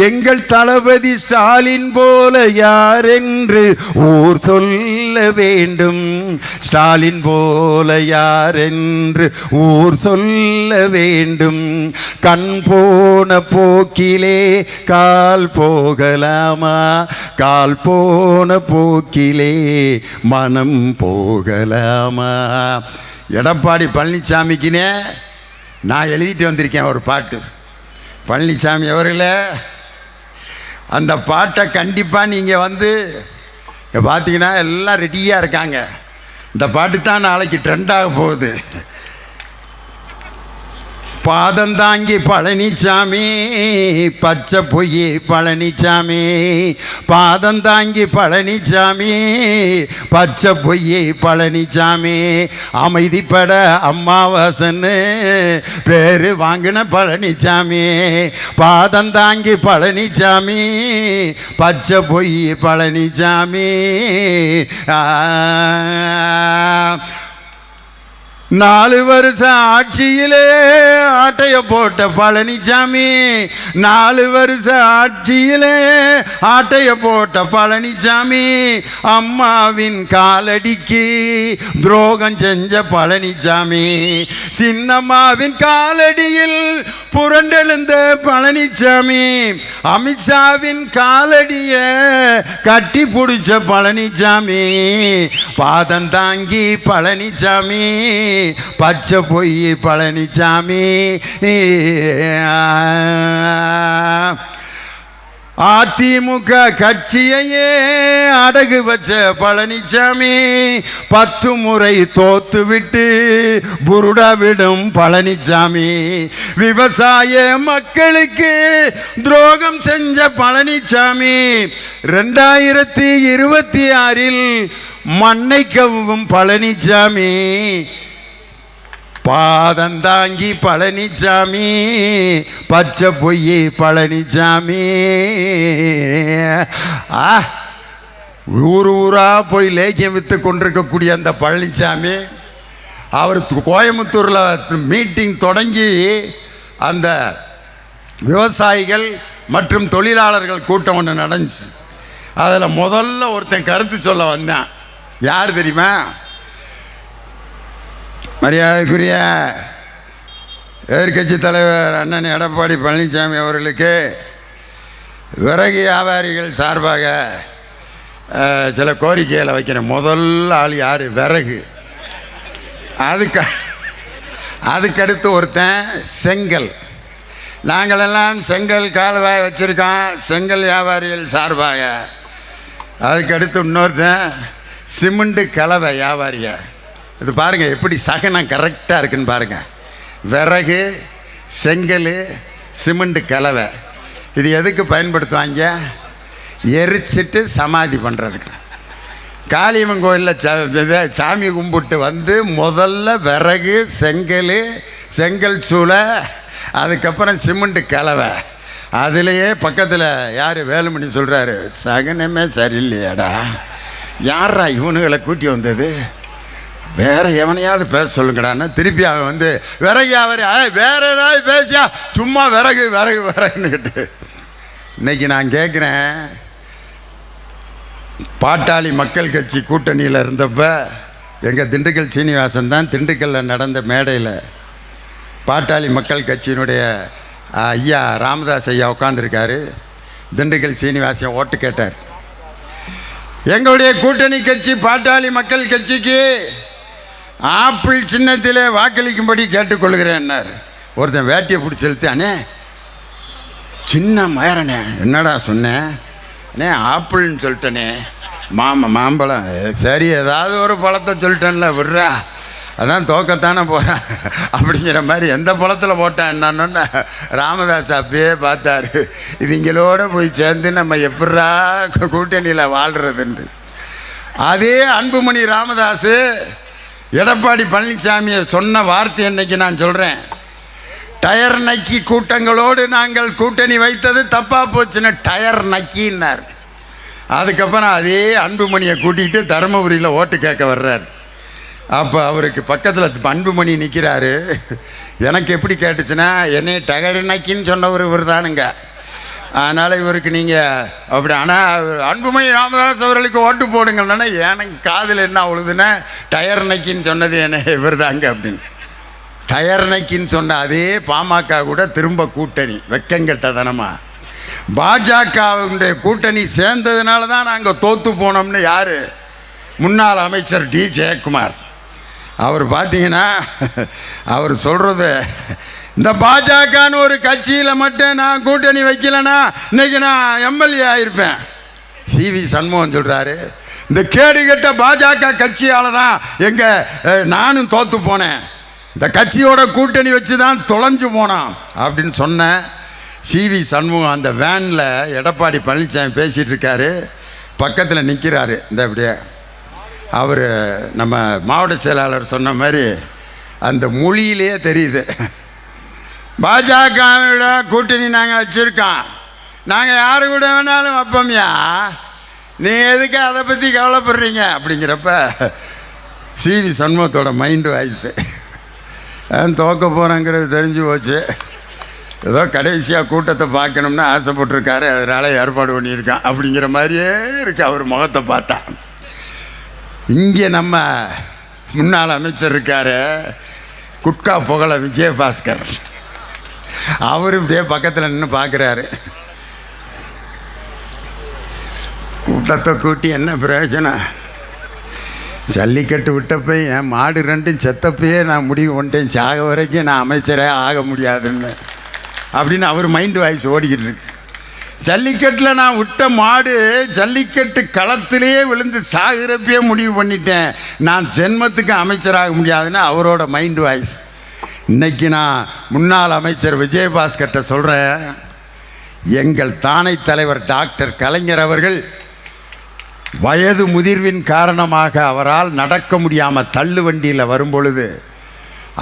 Speaker 3: எங்கள் தளபதி ஸ்டாலின் போல யார் என்று ஊர் சொல்ல வேண்டும், ஸ்டாலின் போல யார் என்று ஊர் சொல்ல வேண்டும், கண் போன போக்கி கால் போகலாமா, கால் போன போக்கிலே மனம் போகலாமா. எடப்பாடி பழனிசாமிக்குனே நான் எழுதிட்டு வந்திருக்கேன் ஒரு பாட்டு. பழனிசாமி அவர்களே, அந்த பாட்டை கண்டிப்பாக நீங்கள் வந்து பார்த்தீங்கன்னா எல்லாம் ரெடியாக இருக்காங்க. இந்த பாட்டு தான் நாளைக்கு ட்ரெண்டாக போகுது. பாதந்தாங்கி பழனிசாமி பச்சை பொய்யே பழனிசாமி, பாதந்தாங்கி பழனிசாமி பச்சை பொய்யே பழனிசாமி, அமைதிப்பட அம்மாவாசன்னு பேரு வாங்கின பழனிசாமி, பாதந்தாங்கி பழனிசாமி பச்சை பொய் பழனிசாமி. 4 வருஷம் ஆட்சியிலே ஆட்டைய போட்ட பழனிசாமி, 4 வருஷம் ஆட்சியிலே ஆட்டைய போட்ட பழனிசாமி, அம்மாவின் காலடிக்கு துரோகம் செஞ்ச பழனிசாமி, சின்னம்மாவின் காலடியில் புரண்டெழுந்த பழனிசாமி, அமித்ஷாவின் காலடிய கட்டி பிடிச்ச பழனிசாமி, பாதம் தாங்கி பழனிசாமி, பச்சை பொய் பழனிசாமி, அதிமுக கட்சியையே அடகு வச்ச பழனிசாமி, 10 முறை தோத்து விட்டு புருடா விடும் பழனிசாமி, விவசாய மக்களுக்கு துரோகம் செஞ்ச பழனிசாமி, 2026 மண்ணை கவ்வும் பழனிசாமி, பாதந்தாங்கி பழனிசாமி, பச்சை பொய்யே பழனிசாமி. ஊர் ஊரா போய் லேக்கியம் விற்று கொண்டிருக்கக்கூடிய அந்த பழனிசாமி, அவர் கோயம்புத்தூரில் மீட்டிங் தொடங்கி அந்த விவசாயிகள் மற்றும் தொழிலாளர்கள் கூட்டம் ஒன்று நடந்துச்சு. அதில் முதல்ல ஒருத்தன் கருத்து சொல்ல வந்தான். யார் தெரியுமா? மரியாதைக்குரிய எதிர்கட்சி தலைவர் அண்ணன் எடப்பாடி பழனிசாமி அவர்களுக்கு விறகு வியாபாரிகள் சார்பாக சில கோரிக்கைகளை வைக்கிறேன். முதல் ஆள் யார்? விறகு. அதுக்கடுத்து ஒருத்தன் செங்கல். நாங்களெல்லாம் செங்கல் கால்வாய் வச்சுருக்கோம், செங்கல் வியாபாரிகள் சார்பாக. அதுக்கடுத்து இன்னொருத்தன் சிமெண்ட்டு கலவை வியாபாரிக. இது பாருங்கள் எப்படி சகனம் கரெக்டாக இருக்குன்னு பாருங்கள். விறகு, செங்கல், சிமெண்ட்டு கலவை. இது எதுக்கு பயன்படுத்துவாங்க? எரிச்சிட்டு சமாதி பண்ணுறதுக்கு. காளியம்மன் கோயிலில் சாமி கும்பிட்டு வந்து முதல்ல விறகு, செங்கல் சூளை, அதுக்கப்புறம் சிமெண்ட்டு கலவை. அதுலேயே பக்கத்தில் யார் வேலுமணி சொல்கிறாரு, சகனமே சரியில்லையாடா, யாரா இவனுங்களை கூட்டி வந்தது, வேற எவனையாவது பேச சொல்லுங்கடான்னு திருப்பி அவன் வந்து விறகு அவர் வேற ஏதாவது பேசியா சும்மா விறகு விறகு விறகுன்னுக்கிட்டு. இன்னைக்கு நான் கேட்குறேன், பாட்டாளி மக்கள் கட்சி கூட்டணியில் இருந்தப்ப எங்கள் திண்டுக்கல் சீனிவாசன் தான் திண்டுக்கல்லில் நடந்த மேடையில் பாட்டாளி மக்கள் கட்சியினுடைய ஐயா ராமதாஸ் ஐயா உட்காந்துருக்காரு. திண்டுக்கல் சீனிவாசன் ஓட்டு கேட்டார். எங்களுடைய கூட்டணி கட்சி பாட்டாளி மக்கள் கட்சிக்கு ஆப்பிள் சின்னத்திலே வாக்களிக்கும்படி கேட்டுக்கொள்கிறேன்னார். ஒருத்தன் வேட்டியை பிடிச்சி இழுத்தானே, சின்ன மயரனே என்னடா சொன்னேன் அண்ணே, ஆப்பிள்னு சொல்லிட்டனே, மாம்பழம் சரி ஏதாவது ஒரு பழத்தை சொல்லிட்டேன்ல, விட்றா அதான் தோக்கத்தானே போகிறான் அப்படிங்கிற மாதிரி எந்த பழத்தில் போட்டான் என்னன்னு ராமதாஸ் அப்பயே பார்த்தாரு. இவங்களோட போய் சேர்ந்து நம்ம எப்படா கூட்டணியில் வாழ்கிறதுன்ட்டு. அதே அன்புமணி ராமதாஸ் எடப்பாடி பழனிசாமியை சொன்ன வார்த்தை என்னைக்கு நான் சொல்கிறேன், டயர் நக்கி கூட்டங்களோடு நாங்கள் கூட்டணி வைத்தது தப்பாக போச்சுன்னு டயர் நக்கின்னார். அதுக்கப்புறம் அதே அன்புமணியை கூட்டிகிட்டு தருமபுரியில் ஓட்டு கேட்க வர்றார். அப்போ அவருக்கு பக்கத்தில் அன்புமணி நிற்கிறாரு. எனக்கு எப்படி கேட்டுச்சுன்னா, என்னை டயர் நக்கின்னு சொன்னவர் இவர் தானுங்க, அதனால் இவருக்கு நீங்கள் அப்படி. ஆனால் அன்புமணி ராமதாஸ் அவர்களுக்கு ஓட்டு போடுங்கன்னா எனக்கு காதில் என்ன உழுதுன்னா, டயர் நக்கின்னு சொன்னது என்ன இவர் தாங்க அப்படின்னு. டயர் நக்கின்னு சொன்ன அதே பாமக கூட திரும்ப கூட்டணி வெக்கங்கெட்டதனமா. பாஜகவுடைய கூட்டணி சேர்ந்ததுனால தான் நாங்கள் தோற்று போனோம்னு யார்? முன்னாள் அமைச்சர் டி ஜெயக்குமார். அவர் பார்த்தீங்கன்னா அவர் சொல்கிறது, இந்த பாஜகன்னு ஒரு கட்சியில் மட்டும் நான் கூட்டணி வைக்கலைன்னா இன்றைக்கி நான் எம்எல்ஏ ஆகிருப்பேன். சிவி சண்முகம் சொல்கிறாரு, இந்த கேடுகட்ட பாஜக கட்சியால் தான் நானும் தோற்று போனேன், இந்த கட்சியோட கூட்டணி வச்சு தான் தொலைஞ்சு போனான் அப்படின்னு சொன்ன சிவி சண்முகம் அந்த வேனில் எடப்பாடி பழனிசாமி பேசிகிட்டு இருக்காரு. பக்கத்தில் நிற்கிறாரு. இந்த அப்படியே அவர் நம்ம மாவட்ட செயலாளர் சொன்ன மாதிரி அந்த மொழியிலே தெரியுது, பாஜகவோட கூட்டணி நாங்கள் வச்சுருக்கோம், நாங்கள் யாரு கூட வேணாலும் வைப்போம்யா, நீ எதுக்கு அதை பற்றி கவலைப்படுறீங்க அப்படிங்கிறப்ப சிவி சண்முகத்தோட மைண்டு வாய்ஸு தோக்க போகிறேங்கிறது தெரிஞ்சு போச்சு. ஏதோ கடைசியாக கூட்டத்தை பார்க்கணும்னு ஆசைப்பட்டிருக்காரு, அதனால் ஏற்பாடு பண்ணியிருக்கான் அப்படிங்கிற மாதிரியே இருக்கு அவர் முகத்தை பார்த்தா. இங்கே நம்ம முன்னாள் அமைச்சர் இருக்கார் குட்கா புகழ விஜயபாஸ்கர், அவர் இப்படியே பக்கத்தில் நின்று பார்க்குறாரு. கூட்டத்தை கூட்டி என்ன பிரயோஜனம்? ஜல்லிக்கட்டு விட்டப்போ என் மாடு ரெண்டும் செத்தப்பையே நான் முடிவு பண்ணிட்டேன், சாக வரைக்கும் நான் அமைச்சரே ஆக முடியாதுன்னு அப்படின்னு அவர் மைண்டு வாய்ஸ் ஓடிக்கிட்டு இருக்கு. ஜல்லிக்கட்டில் நான் விட்ட மாடு ஜல்லிக்கட்டு களத்திலேயே விழுந்து சாகிறப்பே முடிவு பண்ணிட்டேன், நான் ஜென்மத்துக்கு அமைச்சராக முடியாதுன்னு அவரோட மைண்டு வாய்ஸ். இன்றைக்கி நான் முன்னாள் அமைச்சர் விஜயபாஸ்கர்கிட்ட சொல்கிறேன், எங்கள் தானை தலைவர் டாக்டர் கலைஞர் அவர்கள் வயது முதிர்வின் காரணமாக அவரால் நடக்க முடியாமல் தள்ளு வண்டியில் வரும்பொழுது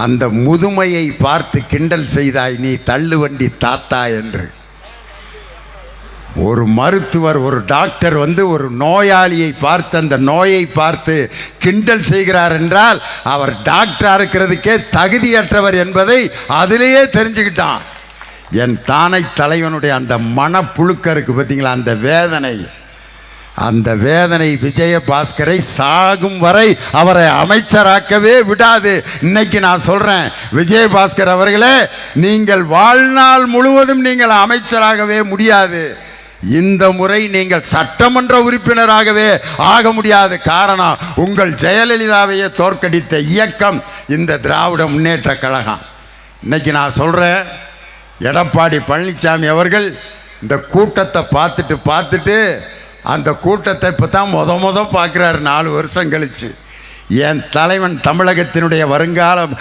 Speaker 3: அந்த முதுமையை பார்த்து கிண்டல் செய்தாய் நீ தள்ளு வண்டி தாத்தா என்று. ஒரு மருத்துவர் ஒரு டாக்டர் ஒரு நோயாளியை பார்த்து அந்த நோயை பார்த்து கிண்டல் செய்கிறார் என்றால் அவர் டாக்டராக இருக்கிறதுக்கே தகுதியற்றவர் என்பதை அதிலேயே தெரிஞ்சுக்கிட்டான். என் தானை தலைவனுடைய அந்த மனப்புழுக்கருக்கு பார்த்தீங்களா, அந்த வேதனை விஜயபாஸ்கரை சாகும் வரை அவரை அமைச்சராக்கவே விடாது. இன்னைக்கு நான் சொல்றேன், விஜயபாஸ்கர் அவர்களே, நீங்கள் வாழ்நாள் முழுவதும் நீங்கள் அமைச்சராகவே முடியாது. இந்த முறை நீங்கள் சட்டமன்ற உறுப்பினராகவே ஆக முடியாது. காரணம், உங்கள் ஜெயலலிதாவையே தோற்கடித்த இயக்கம் இந்த திராவிட முன்னேற்ற கழகம். இன்னைக்கு நான் சொல்றேன், எடப்பாடி பழனிசாமி அவர்கள் இந்த கூட்டத்தை பார்த்துட்டு அந்த கூட்டத்தை இப்போ தான் முத பார்க்குறாரு 4 வருஷம் கழிச்சு. என் தலைவன் தமிழகத்தினுடைய வருங்காலம்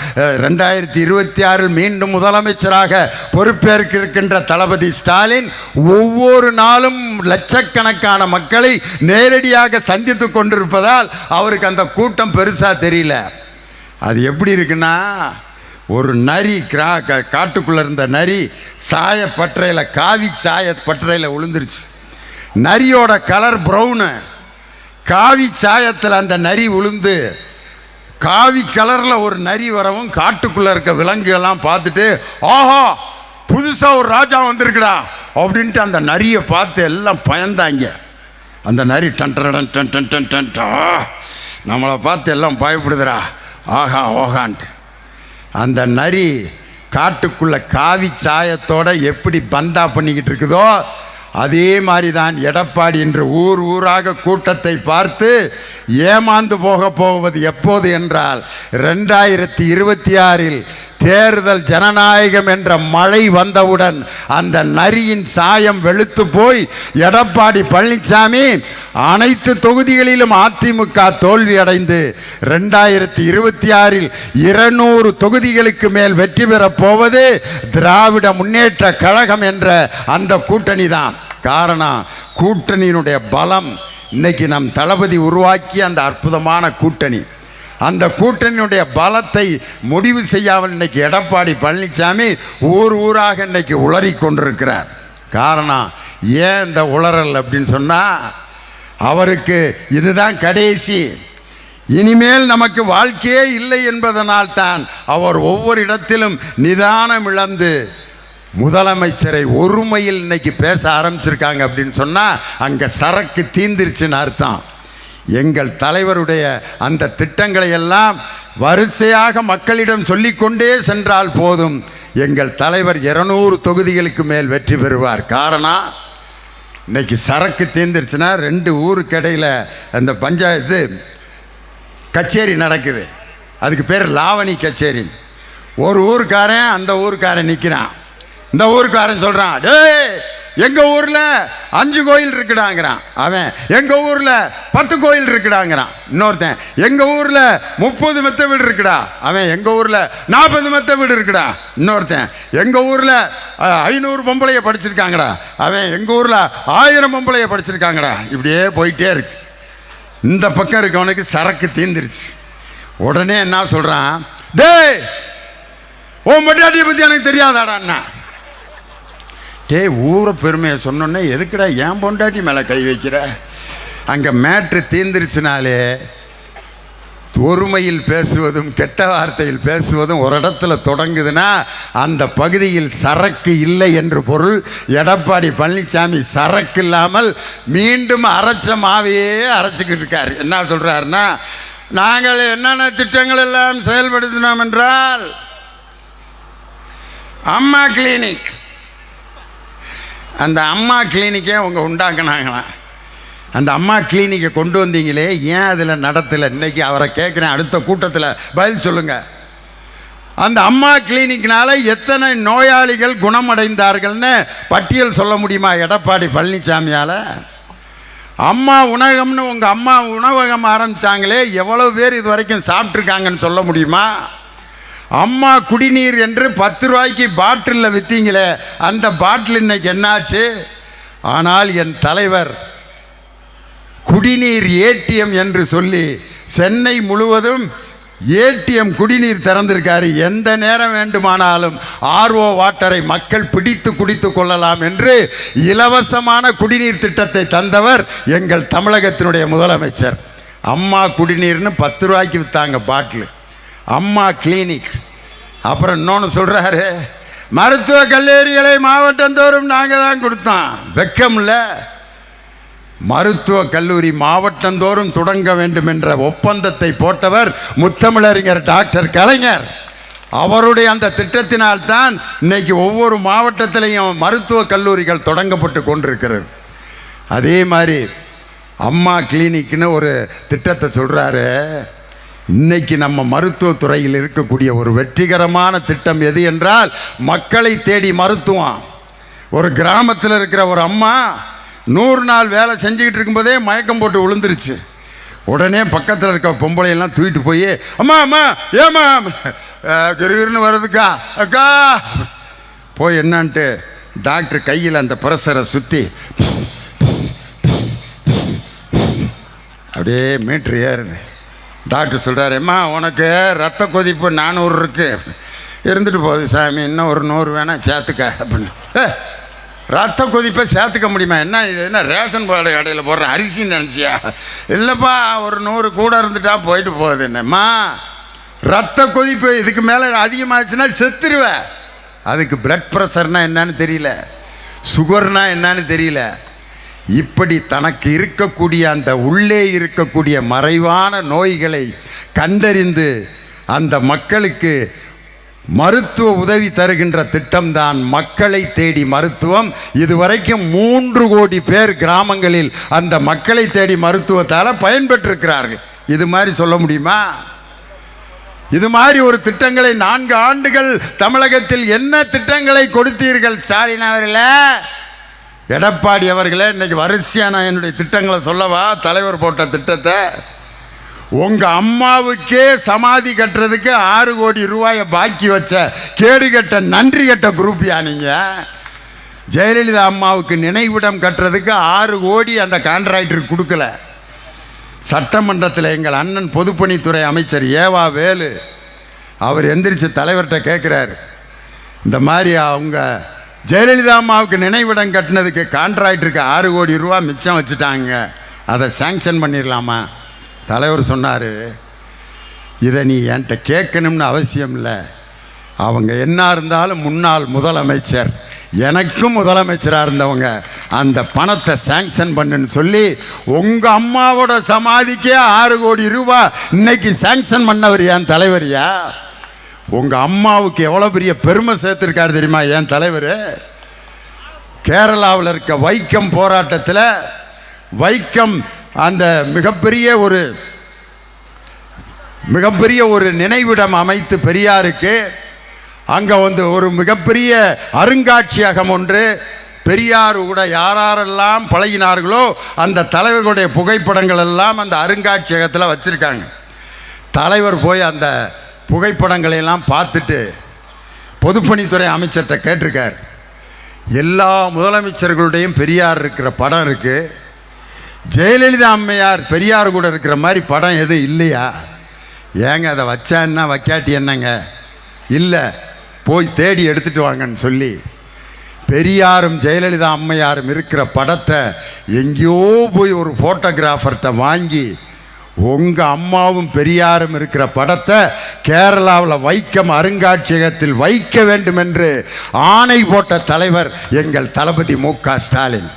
Speaker 3: 2026 மீண்டும் முதலமைச்சராக பொறுப்பேற்க இருக்கின்ற தளபதி ஸ்டாலின் ஒவ்வொரு நாளும் லட்சக்கணக்கான மக்களை நேரடியாக சந்தித்து கொண்டிருப்பதால் அவருக்கு அந்த கூட்டம் பெருசாக தெரியல. அது எப்படி இருக்குன்னா, ஒரு நரி காட்டுக்குள்ளே இருந்த நரி சாயப்பட்டறையில் காவி சாயப்பட்டறையில் விழுந்துருச்சு. நரியோட கலர் ப்ரௌனு, காவி சாயத்தில் அந்த நரி விழுந்து காவி கலரில் ஒரு நரி வரவும் காட்டுக்குள்ளே இருக்க விலங்குகள்லாம் பார்த்துட்டு, ஆஹா புதுசாக ஒரு ராஜா வந்திருக்குடா அப்படின்ட்டு அந்த நரியை பார்த்து எல்லாம் பயந்தாங்க. அந்த நரி done done done done done done நம்மளை பார்த்து எல்லாம் பயப்படுதுடா ஆஹா ஓகான்ட்டு. அந்த நரி காட்டுக்குள்ளே காவி சாயத்தோட எப்படி பந்தா பண்ணிக்கிட்டு இருக்குதோ அதே மாதிரி தான் எடப்பாடி என்று ஊராக கூட்டத்தை பார்த்து ஏமாந்து போவது எப்போது என்றால் 2026 தேர்தல் ஜனநாயகம் என்ற மழை வந்தவுடன் அந்த நரியின் சாயம் வெளுத்து போய் எடப்பாடி பழனிசாமி அனைத்து தொகுதிகளிலும் அதிமுக தோல்வி அடைந்து 2026 200 தொகுதிகளுக்கு மேல் வெற்றி பெறப் போவது திராவிட முன்னேற்ற கழகம் என்ற அந்த கூட்டணி தான். காரணம், கூட்டணியினுடைய பலம். இன்னைக்கு நம் தளபதி உருவாக்கிய அந்த அற்புதமான கூட்டணி, அந்த கூட்டணியுடைய பலத்தை முடிவு செய்யாமல் இன்னைக்கு எடப்பாடி பழனிசாமி ஊராக இன்னைக்கு உளறி கொண்டிருக்கிறார். காரணம், ஏன் இந்த உளறல் அப்படின்னு சொன்னால், அவருக்கு இதுதான் கடைசி, இனிமேல் நமக்கு வாழ்க்கையே இல்லை என்பதனால் தான் அவர் ஒவ்வொரு இடத்திலும் நிதானம் இழந்து முதலமைச்சரை ஒருமையில் இன்னைக்கு பேச ஆரம்பிச்சிருக்காங்க. அப்படின்னு சொன்னால் அங்கே சரக்கு தீந்திருச்சுன்னு அர்த்தம். எங்கள் தலைவருடைய அந்த திட்டங்களை எல்லாம் வரிசையாக மக்களிடம் சொல்லிக்கொண்டே சென்றால் போதும், எங்கள் தலைவர் 200 தொகுதிகளுக்கு மேல் வெற்றி பெறுவார். காரணம், இன்னைக்கு சரக்கு தீர்ந்துருச்சுன்னா 2 ஊருக்கு இடையில் அந்த பஞ்சாயத்து கச்சேரி நடக்குது, அதுக்கு பேர் லாவணி கச்சேரி. ஒரு ஊருக்காரன் அந்த ஊருக்காரன் நிற்கிறான், இந்த ஊருக்காரன் சொல்கிறான், டேய் எங்கள் ஊரில் 5 கோயில் இருக்குடாங்கிறான். அவன் எங்கள் ஊரில் 10 கோயில் இருக்குடாங்கிறான். இன்னொருத்தன் எங்கள் ஊரில் 30 மெத்த வீடு இருக்குடா. அவன் எங்கள் ஊரில் 40 மெத்த வீடு இருக்குடா. இன்னொருத்தன் எங்கள் ஊரில் 500 பொம்பளையை படிச்சிருக்காங்கடா. அவன் எங்கள் ஊரில் 1000 பொம்பளையை படிச்சிருக்காங்கடா. இப்படியே போயிட்டே இருக்கு. இந்த பக்கம் இருக்கவனுக்கு சரக்கு தீர்ந்துருச்சு. உடனே என்ன சொல்கிறான், டேய் ஓ மொட்டாட்டியை பற்றி எனக்கு தெரியாதாடா அண்ணா. ஊரை பெருமையை சொன்னோன்னே எதுக்குடா ஏன் பொண்டாட்டி மேலே கை வைக்கிற? அங்கே மேட்ரு தீர்ந்துருச்சுனாலே ஒருமையில் பேசுவதும் கெட்ட வார்த்தையில் பேசுவதும் ஒரு இடத்துல தொடங்குதுன்னா அந்த பகுதியில் சரக்கு இல்லை என்று பொருள். எடப்பாடி பழனிசாமி சரக்கு இல்லாமல் மீண்டும் அரைச்ச மாவையே அரைச்சிக்கிட்டு இருக்கார். என்ன சொல்கிறாருன்னா, நாங்கள் என்னென்ன திட்டங்கள் எல்லாம் செயல்படுத்தினோம் என்றால் அம்மா கிளினிக், அந்த அம்மா கிளினிக்கே அவங்க உண்டாக்குனாங்களாம். அந்த அம்மா கிளினிக்கை கொண்டு வந்தீங்களே, ஏன் அதில் நடத்தலை? இன்றைக்கி அவரை கேட்குறேன், அடுத்த கூட்டத்தில் பதில் சொல்லுங்கள். அந்த அம்மா கிளினிக்னால எத்தனை நோயாளிகள் குணமடைந்தார்கள்னு பட்டியல் சொல்ல முடியுமா எடப்பாடி பழனிசாமியால்? அம்மா உணவகம்னு உங்கள் அம்மா உணவகம் ஆரம்பித்தாங்களே, எவ்வளோ பேர் இது வரைக்கும் சாப்பிட்ருக்காங்கன்னு சொல்ல முடியுமா? அம்மா குடிநீர் என்று 10 ரூபாய்க்கு பாட்டிலில் விற்றீங்களே, அந்த பாட்டில் இன்னைக்கு என்னாச்சு? ஆனால் என் தலைவர் குடிநீர் ஏடிஎம் என்று சொல்லி சென்னை முழுவதும் ஏடிஎம் குடிநீர் திறந்திருக்காரு. எந்த நேரம் வேண்டுமானாலும் ஆர்ஓ வாட்டரை மக்கள் பிடித்து குடித்து கொள்ளலாம் என்று இலவசமான குடிநீர் திட்டத்தை தந்தவர் எங்கள் தமிழகத்தினுடைய முதலமைச்சர். அம்மா குடிநீர்னு 10 ரூபாய்க்கு விற்றாங்க பாட்டில். அம்மா கிளினிக். அப்புறம் இன்னொன்று சொல்கிறாரு, மருத்துவக் கல்லூரிகளை மாவட்டந்தோறும் நாங்கள் தான் கொடுத்தோம். வெக்கமில்ல? மருத்துவக் கல்லூரி மாவட்டந்தோறும் தொடங்க வேண்டும் என்ற ஒப்பந்தத்தை போட்டவர் முத்தமிழறிஞர் டாக்டர் கலைஞர். அவருடைய அந்த திட்டத்தினால்தான் இன்னைக்கு ஒவ்வொரு மாவட்டத்திலையும் மருத்துவக் கல்லூரிகள் தொடங்கப்பட்டு கொண்டிருக்கிறது. அதே மாதிரி அம்மா கிளினிக்னு ஒரு திட்டத்தை சொல்கிறாரு. இன்னைக்கு நம்ம மருத்துவத்துறையில் இருக்கக்கூடிய ஒரு வெற்றிகரமான திட்டம் எது என்றால் மக்களை தேடி மருத்துவம். ஒரு கிராமத்தில் இருக்கிற ஒரு அம்மா 100 நாள் வேலை செஞ்சுக்கிட்டு இருக்கும்போதே மயக்கம் போட்டு விழுந்துருச்சு. உடனே பக்கத்தில் இருக்க பொம்பளையெல்லாம் தூக்கிட்டு போய், அம்மா அம்மா ஏம்மா கிருகிருன்னு வருதுக்கா அக்கா போய் என்னான்ட்டு டாக்டர் கையில் அந்த ப்ரெஷரை சுற்றி அப்படியே மீட்ரு ஏறுது. டாக்டர் சொல்கிறாரு, அம்மா உனக்கு ரத்த கொதிப்பு 400 இருக்குது, இருந்துட்டு போகுது சாமி, இன்னும் ஒரு 100 வேணால் சேர்த்துக்க அப்படின்னு. ரத்த கொதிப்பை சேர்த்துக்க முடியுமா? என்ன இது என்ன ரேஷன் பாடு கடையில் போடுற அரிசின்னு நினச்சியா? இல்லைப்பா, ஒரு 100 கூட இருந்துட்டா போயிட்டு போகுது. என்னம்மா ரத்த கொதிப்பு இதுக்கு மேலே அதிகமாகிடுச்சுன்னா செத்துருவேன். அதுக்கு பிளட் ப்ரெஷர்னால் என்னன்னு தெரியல, சுகர்னால் என்னன்னு தெரியல. இப்படி தனக்கு இருக்கக்கூடிய அந்த உள்ளே இருக்கக்கூடிய மறைவான நோய்களை கண்டறிந்து அந்த மக்களுக்கு மருத்துவ உதவி தருகின்ற திட்டம்தான் மக்களை தேடி மருத்துவம். இதுவரைக்கும் 3 கோடி பேர் கிராமங்களில் அந்த மக்களை தேடி மருத்துவத்தால் பயன்பெற்றிருக்கிறார்கள். இது மாதிரி சொல்ல முடியுமா? இது மாதிரி ஒரு திட்டங்களை 4 ஆண்டுகள் தமிழகத்தில் என்ன திட்டங்களை கொடுத்தீர்கள் ஸ்டாலின் அவர்களே, எடப்பாடி அவர்களே? இன்னைக்கு வரிசையாக நான் என்னுடைய திட்டங்களை சொல்லவா? தலைவர் போட்ட திட்டத்தை. உங்கள் அம்மாவுக்கே சமாதி கட்டுறதுக்கு 6 கோடி ரூபாயை பாக்கி வச்ச கேடுகட்ட நன்றி கட்ட குரூப்பியா நீங்கள்? ஜெயலலிதா அம்மாவுக்கு நினைவிடம் கட்டுறதுக்கு 6 கோடி அந்த கான்ட்ராக்டருக்கு கொடுக்கல. சட்டமன்றத்தில் எங்கள் அண்ணன் பொதுப்பணித்துறை அமைச்சர் ஏவா வேலு அவர் எந்திரிச்சு தலைவர்கிட்ட கேட்குறாரு, இந்த மாதிரி அவங்க ஜெயலலிதா அம்மாவுக்கு நினைவிடம் கட்டினதுக்கு கான்ட்ராக்டருக்கு 6 கோடி ரூபா மிச்சம் வச்சுட்டாங்க, அதை சாங்ஷன் பண்ணிடலாமா? தலைவர் சொன்னார், இதை நீ என்கிட்ட கேட்கணும்னு அவசியம் இல்லை, அவங்க என்ன இருந்தாலும் முன்னாள் முதலமைச்சர், எனக்கும் முதலமைச்சராக இருந்தவங்க, அந்த பணத்தை சாங்ஷன் பண்ணுன்னு சொல்லி உங்கள் அம்மாவோட சமாதிக்கே 6 கோடி ரூபா இன்னைக்கு சாங்ஷன் பண்ணவர் என் தலைவரியா? உங்கள் அம்மாவுக்கு எவ்வளோ பெரிய பெருமை சேர்த்துருக்காரு தெரியுமா என் தலைவர்? கேரளாவில் இருக்க வைக்கம் போராட்டத்தில் வைக்கம் அந்த மிகப்பெரிய ஒரு நினைவிடம் அமைத்து பெரியாருக்கு அங்கே ஒரு மிகப்பெரிய அருங்காட்சியகம் ஒன்று, பெரியார் கூட யாரெல்லாம் பழகினார்களோ அந்த தலைவர்களுடைய புகைப்படங்கள் எல்லாம் அந்த அருங்காட்சியகத்தில் வச்சுருக்காங்க. தலைவர் போய் அந்த புகைப்படங்களையெல்லாம் பார்த்துட்டு பொதுப்பணித்துறை அமைச்சர்கிட்ட கேட்டிருக்கார், எல்லா முதலமைச்சர்களுடையும் பெரியார் இருக்கிற படம் இருக்குது, ஜெயலலிதா அம்மையார் பெரியார் கூட இருக்கிற மாதிரி படம் எதுவும் இல்லையா? ஏங்க அதை வச்சா என்ன வைக்காட்டி என்னங்க? இல்லை, போய் தேடி எடுத்துகிட்டு வாங்கன்னு சொல்லி பெரியாரும் ஜெயலலிதா அம்மையாரும் இருக்கிற படத்தை எங்கேயோ போய் ஒரு ஃபோட்டோகிராஃபர்கிட்ட வாங்கி உங்கள் அம்மாவும் பெரியாரும் இருக்கிற படத்தை கேரளாவில் வைக்கம் அருங்காட்சியகத்தில் வைக்க வேண்டும் என்று ஆணை போட்ட தலைவர் எங்கள் தளபதி மு.க. ஸ்டாலின்.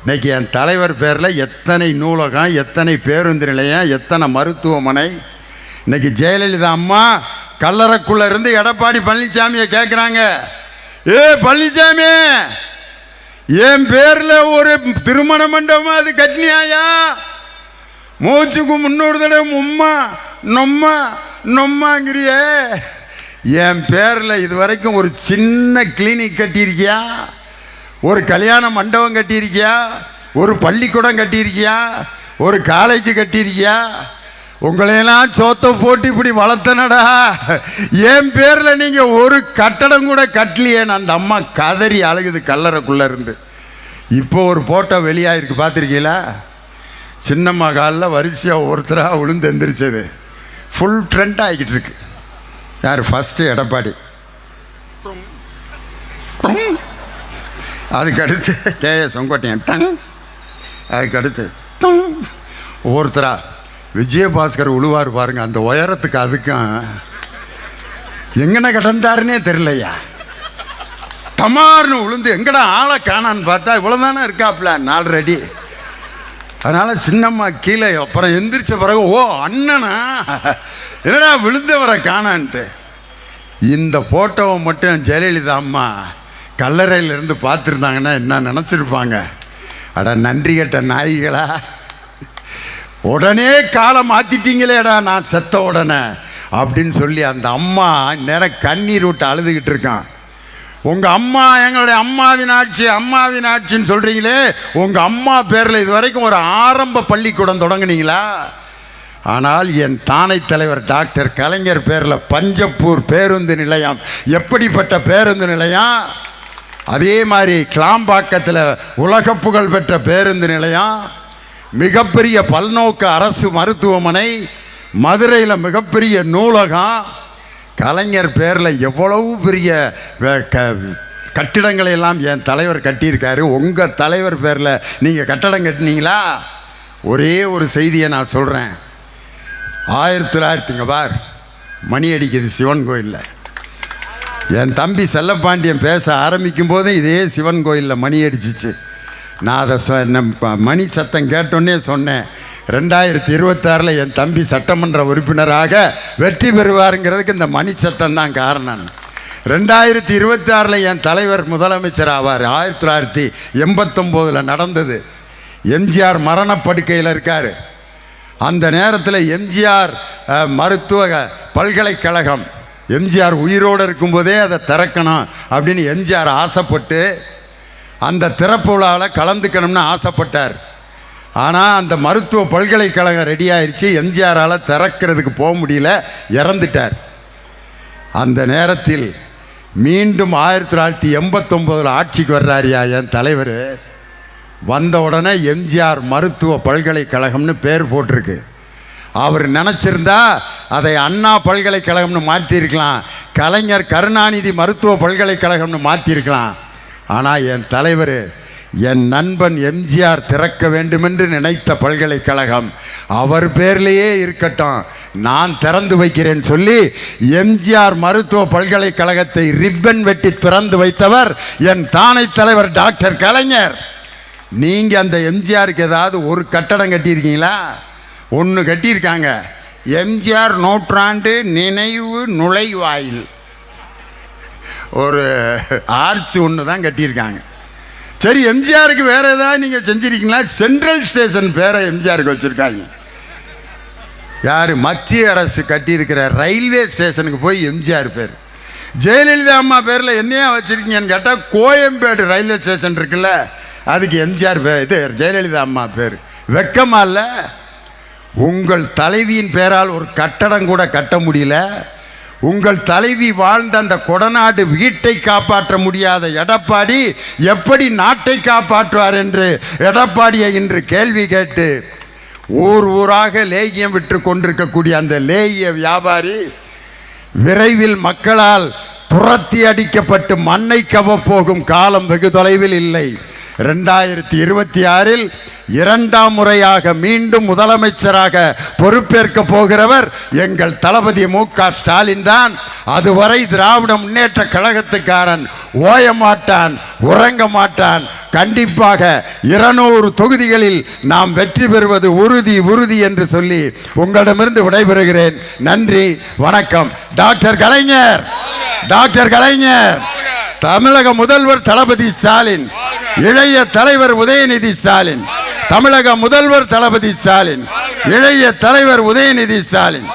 Speaker 3: இன்னைக்கு என் தலைவர் பேரில் எத்தனை நூலகம், எத்தனை பேருந்து நிலையம், எத்தனை மருத்துவமனை. இன்னைக்கு ஜெயலலிதா அம்மா கல்லறைக்குள்ள இருந்து எடப்பாடி பழனிசாமியை கேட்குறாங்க, ஏ பழனிசாமி, என் பேரில் ஒரு திருமண மண்டபம் அது கட்டினியாயா? மூச்சுக்கு 300 தடவை உம்மா நொம்மா நொம்மாங்கிறியே, என் பேரில் இது வரைக்கும் ஒரு சின்ன கிளினிக் கட்டியிருக்கியா? ஒரு கல்யாண மண்டபம் கட்டியிருக்கியா? ஒரு பள்ளிக்கூடம் கட்டியிருக்கியா? ஒரு காலேஜ் கட்டியிருக்கியா? உங்களையெல்லாம் சோத்தை போட்டு இப்படி வளர்த்தனடா, என் பேரில் நீங்கள் ஒரு கட்டடம் கூட கட்டலையேன்னு அந்த அம்மா கதறி அழுகுது கல்லறைக்குள்ளே இருந்து. இப்போ ஒரு போட்டோ வெளியாகிருக்கு, பார்த்துருக்கீங்களா? சின்னம்மா காலில் வரிசையாக ஒருத்தராக விழுந்து எந்திரிச்சது ஃபுல் ட்ரெண்ட் ஆகிக்கிட்டு இருக்கு. யார்? ஃபஸ்ட்டு எடப்பாடி, அதுக்கடுத்து கேஏ செங்கோட்டையன், அதுக்கடுத்து ஒவ்வொருத்தரா விஜயபாஸ்கர் உழுவார் பாருங்க, அந்த உயரத்துக்கு அதுக்கும் எங்கன கிடந்தாருன்னே தெரியலையா, டமார்னு விழுந்து எங்கடா ஆளை காணான்னு பார்த்தா இவ்வளோதானே இருக்காப்ல 4 அடி. அதனால் சின்னம்மா கீழே அப்புறம் எந்திரிச்ச பிறகு, ஓ அண்ணனா, என்னடா விழுந்தவரை காணான்ட்டு. இந்த ஃபோட்டோவை மட்டும் ஜெயலலிதா அம்மா கல்லறையிலேருந்து பார்த்துருந்தாங்கன்னா என்ன நினச்சிருப்பாங்க? அட நன்றி கட்ட நாய்களா, உடனே காலை மாற்றிட்டீங்களேடா நான் செத்த உடனே அப்படின்னு சொல்லி அந்த அம்மா நேரம் கண்ணீர் விட்டு அழுதுகிட்டு இருக்கான். உங்கள் அம்மா எங்களுடைய அம்மாவின் ஆட்சி அம்மாவின் ஆட்சின்னு சொல்கிறீங்களே, உங்கள் அம்மா பேரில் இது வரைக்கும் ஒரு ஆரம்ப பள்ளிக்கூடம் தொடங்குனீங்களா? ஆனால் என் தானை தலைவர் டாக்டர் கலைஞர் பேரில் பஞ்சப்பூர் பேருந்து நிலையம், எப்படிப்பட்ட பேருந்து நிலையம்! அதே மாதிரி கிளாம்பாக்கத்தில் உலக புகழ் பெற்ற பேருந்து நிலையம், மிகப்பெரிய பல்நோக்கு அரசு மருத்துவமனை, மதுரையில் மிகப்பெரிய நூலகம், கலைஞர் பேரில் எவ்வளவு பெரிய கட்டிடங்களை எல்லாம் என் தலைவர் கட்டியிருக்காரு. உங்கள் தலைவர் பேரில் நீங்கள் கட்டடம் கட்டினீங்களா? ஒரே ஒரு செய்தியை நான் சொல்கிறேன். 1900 பார் மணி அடிக்குது சிவன் கோயிலில். என் தம்பி செல்லப்பாண்டியன் பேச ஆரம்பிக்கும் போது இதே சிவன் கோயிலில் மணி அடிச்சிச்சு. நான் அதை மணி சத்தம் கேட்டோன்னே சொன்னேன், 2026 என் தம்பி சட்டமன்ற உறுப்பினராக வெற்றி பெறுவாருங்கிறதுக்கு இந்த மணி சத்தம் தான் காரணம். 2026 என் தலைவர் முதலமைச்சர் ஆவார். 1989 நடந்தது. எம்ஜிஆர் மரணப்படுக்கையில் இருக்கார். அந்த நேரத்தில் எம்ஜிஆர் மருத்துவ பல்கலைக்கழகம், எம்ஜிஆர் உயிரோடு இருக்கும்போதே அதை திறக்கணும் அப்படின்னு எம்ஜிஆர் ஆசைப்பட்டு அந்த திறப்பு விழாவில் கலந்துக்கணும்னு ஆசைப்பட்டார். ஆனால் அந்த மருத்துவ பல்கலைக்கழகம் ரெடி ஆயிடுச்சு, எம்ஜிஆரால் திறக்கிறதுக்கு போக முடியல, இறந்துட்டார். அந்த நேரத்தில் மீண்டும் 1989 ஆட்சிக்கு வர்றாரியா என் தலைவர். வந்த உடனே எம்ஜிஆர் மருத்துவ பல்கலைக்கழகம்னு பேர் போட்டிருக்கு. அவர் நினச்சிருந்தா அதை அண்ணா பல்கலைக்கழகம்னு மாற்றிருக்கலாம், கலைஞர் கருணாநிதி மருத்துவ பல்கலைக்கழகம்னு மாற்றிருக்கலாம். ஆனால் என் தலைவர், என் நண்பன் எம்ஜிஆர் திறக்க வேண்டுமென்று நினைத்த பல்கலைக்கழகம் அவர் பேர்லேயே இருக்கட்டும், நான் திறந்து வைக்கிறேன்னு சொல்லி எம்ஜிஆர் மருத்துவ பல்கலைக்கழகத்தை ரிப்பன் வெட்டி திறந்து வைத்தவர் என் தானை தலைவர் டாக்டர் கலைஞர். நீங்கள் அந்த எம்ஜிஆருக்கு ஏதாவது ஒரு கட்டடம் கட்டியிருக்கீங்களா? ஒன்று கட்டியிருக்காங்க, எம்ஜிஆர் நூற்றாண்டு நினைவு நுழைவாயில், ஒரு ஆர்ச் ஒன்று தான் கட்டியிருக்காங்க. சரி, எம்ஜிஆருக்கு வேறு ஏதாவது நீங்கள் செஞ்சுருக்கீங்களா? சென்ட்ரல் ஸ்டேஷன் பேரை எம்ஜிஆருக்கு வச்சுருக்காங்க. யார்? மத்திய அரசு கட்டியிருக்கிற ரயில்வே ஸ்டேஷனுக்கு போய் எம்ஜிஆர் பேர். ஜெயலலிதா அம்மா பேரில் என்னையா வச்சுருக்கீங்கன்னு கேட்டால் கோயம்பேடு ரயில்வே ஸ்டேஷன் இருக்குல்ல, அதுக்கு எம்ஜிஆர் பேர், இது ஜெயலலிதா அம்மா பேர். வெக்கமா இல்லை? உங்கள் தலைவியின் பேரால் ஒரு கட்டடம் கூட கட்ட முடியல. உங்கள் தலைவி வாழ்ந்த அந்த கொடநாடு வீட்டை காப்பாற்ற முடியாத எடப்பாடி எப்படி நாட்டை காப்பாற்றுவார் என்று எடப்பாடியை இன்று கேள்வி கேட்டு ஊர் ஊராக லேகியம் விற்று கொண்டிருக்கக்கூடிய அந்த லேகிய வியாபாரி விரைவில் மக்களால் துரத்தி அடிக்கப்பட்டு மண்ணை கவப்போகும் காலம் வெகு தொலைவில் இல்லை. 2026 இரண்டாம் முறையாக மீண்டும் முதலமைச்சராக பொறுப்பேற்க போகிறவர் எங்கள் தளபதி மு.க. ஸ்டாலின் தான். அதுவரை திராவிட முன்னேற்ற கழகத்துக்காரன் ஓய மாட்டான், உறங்க மாட்டான். கண்டிப்பாக 200 தொகுதிகளில் நாம் வெற்றி பெறுவது உறுதி உறுதி என்று சொல்லி உங்களிடமிருந்து விடைபெறுகிறேன். நன்றி, வணக்கம். டாக்டர் கலைஞர், டாக்டர் கலைஞர், தமிழக முதல்வர் தளபதி ஸ்டாலின், இளைய தலைவர் உதயநிதி ஸ்டாலின், தமிழக முதல்வர் தளபதி ஸ்டாலின், இளைய தலைவர் உதயநிதி ஸ்டாலின்.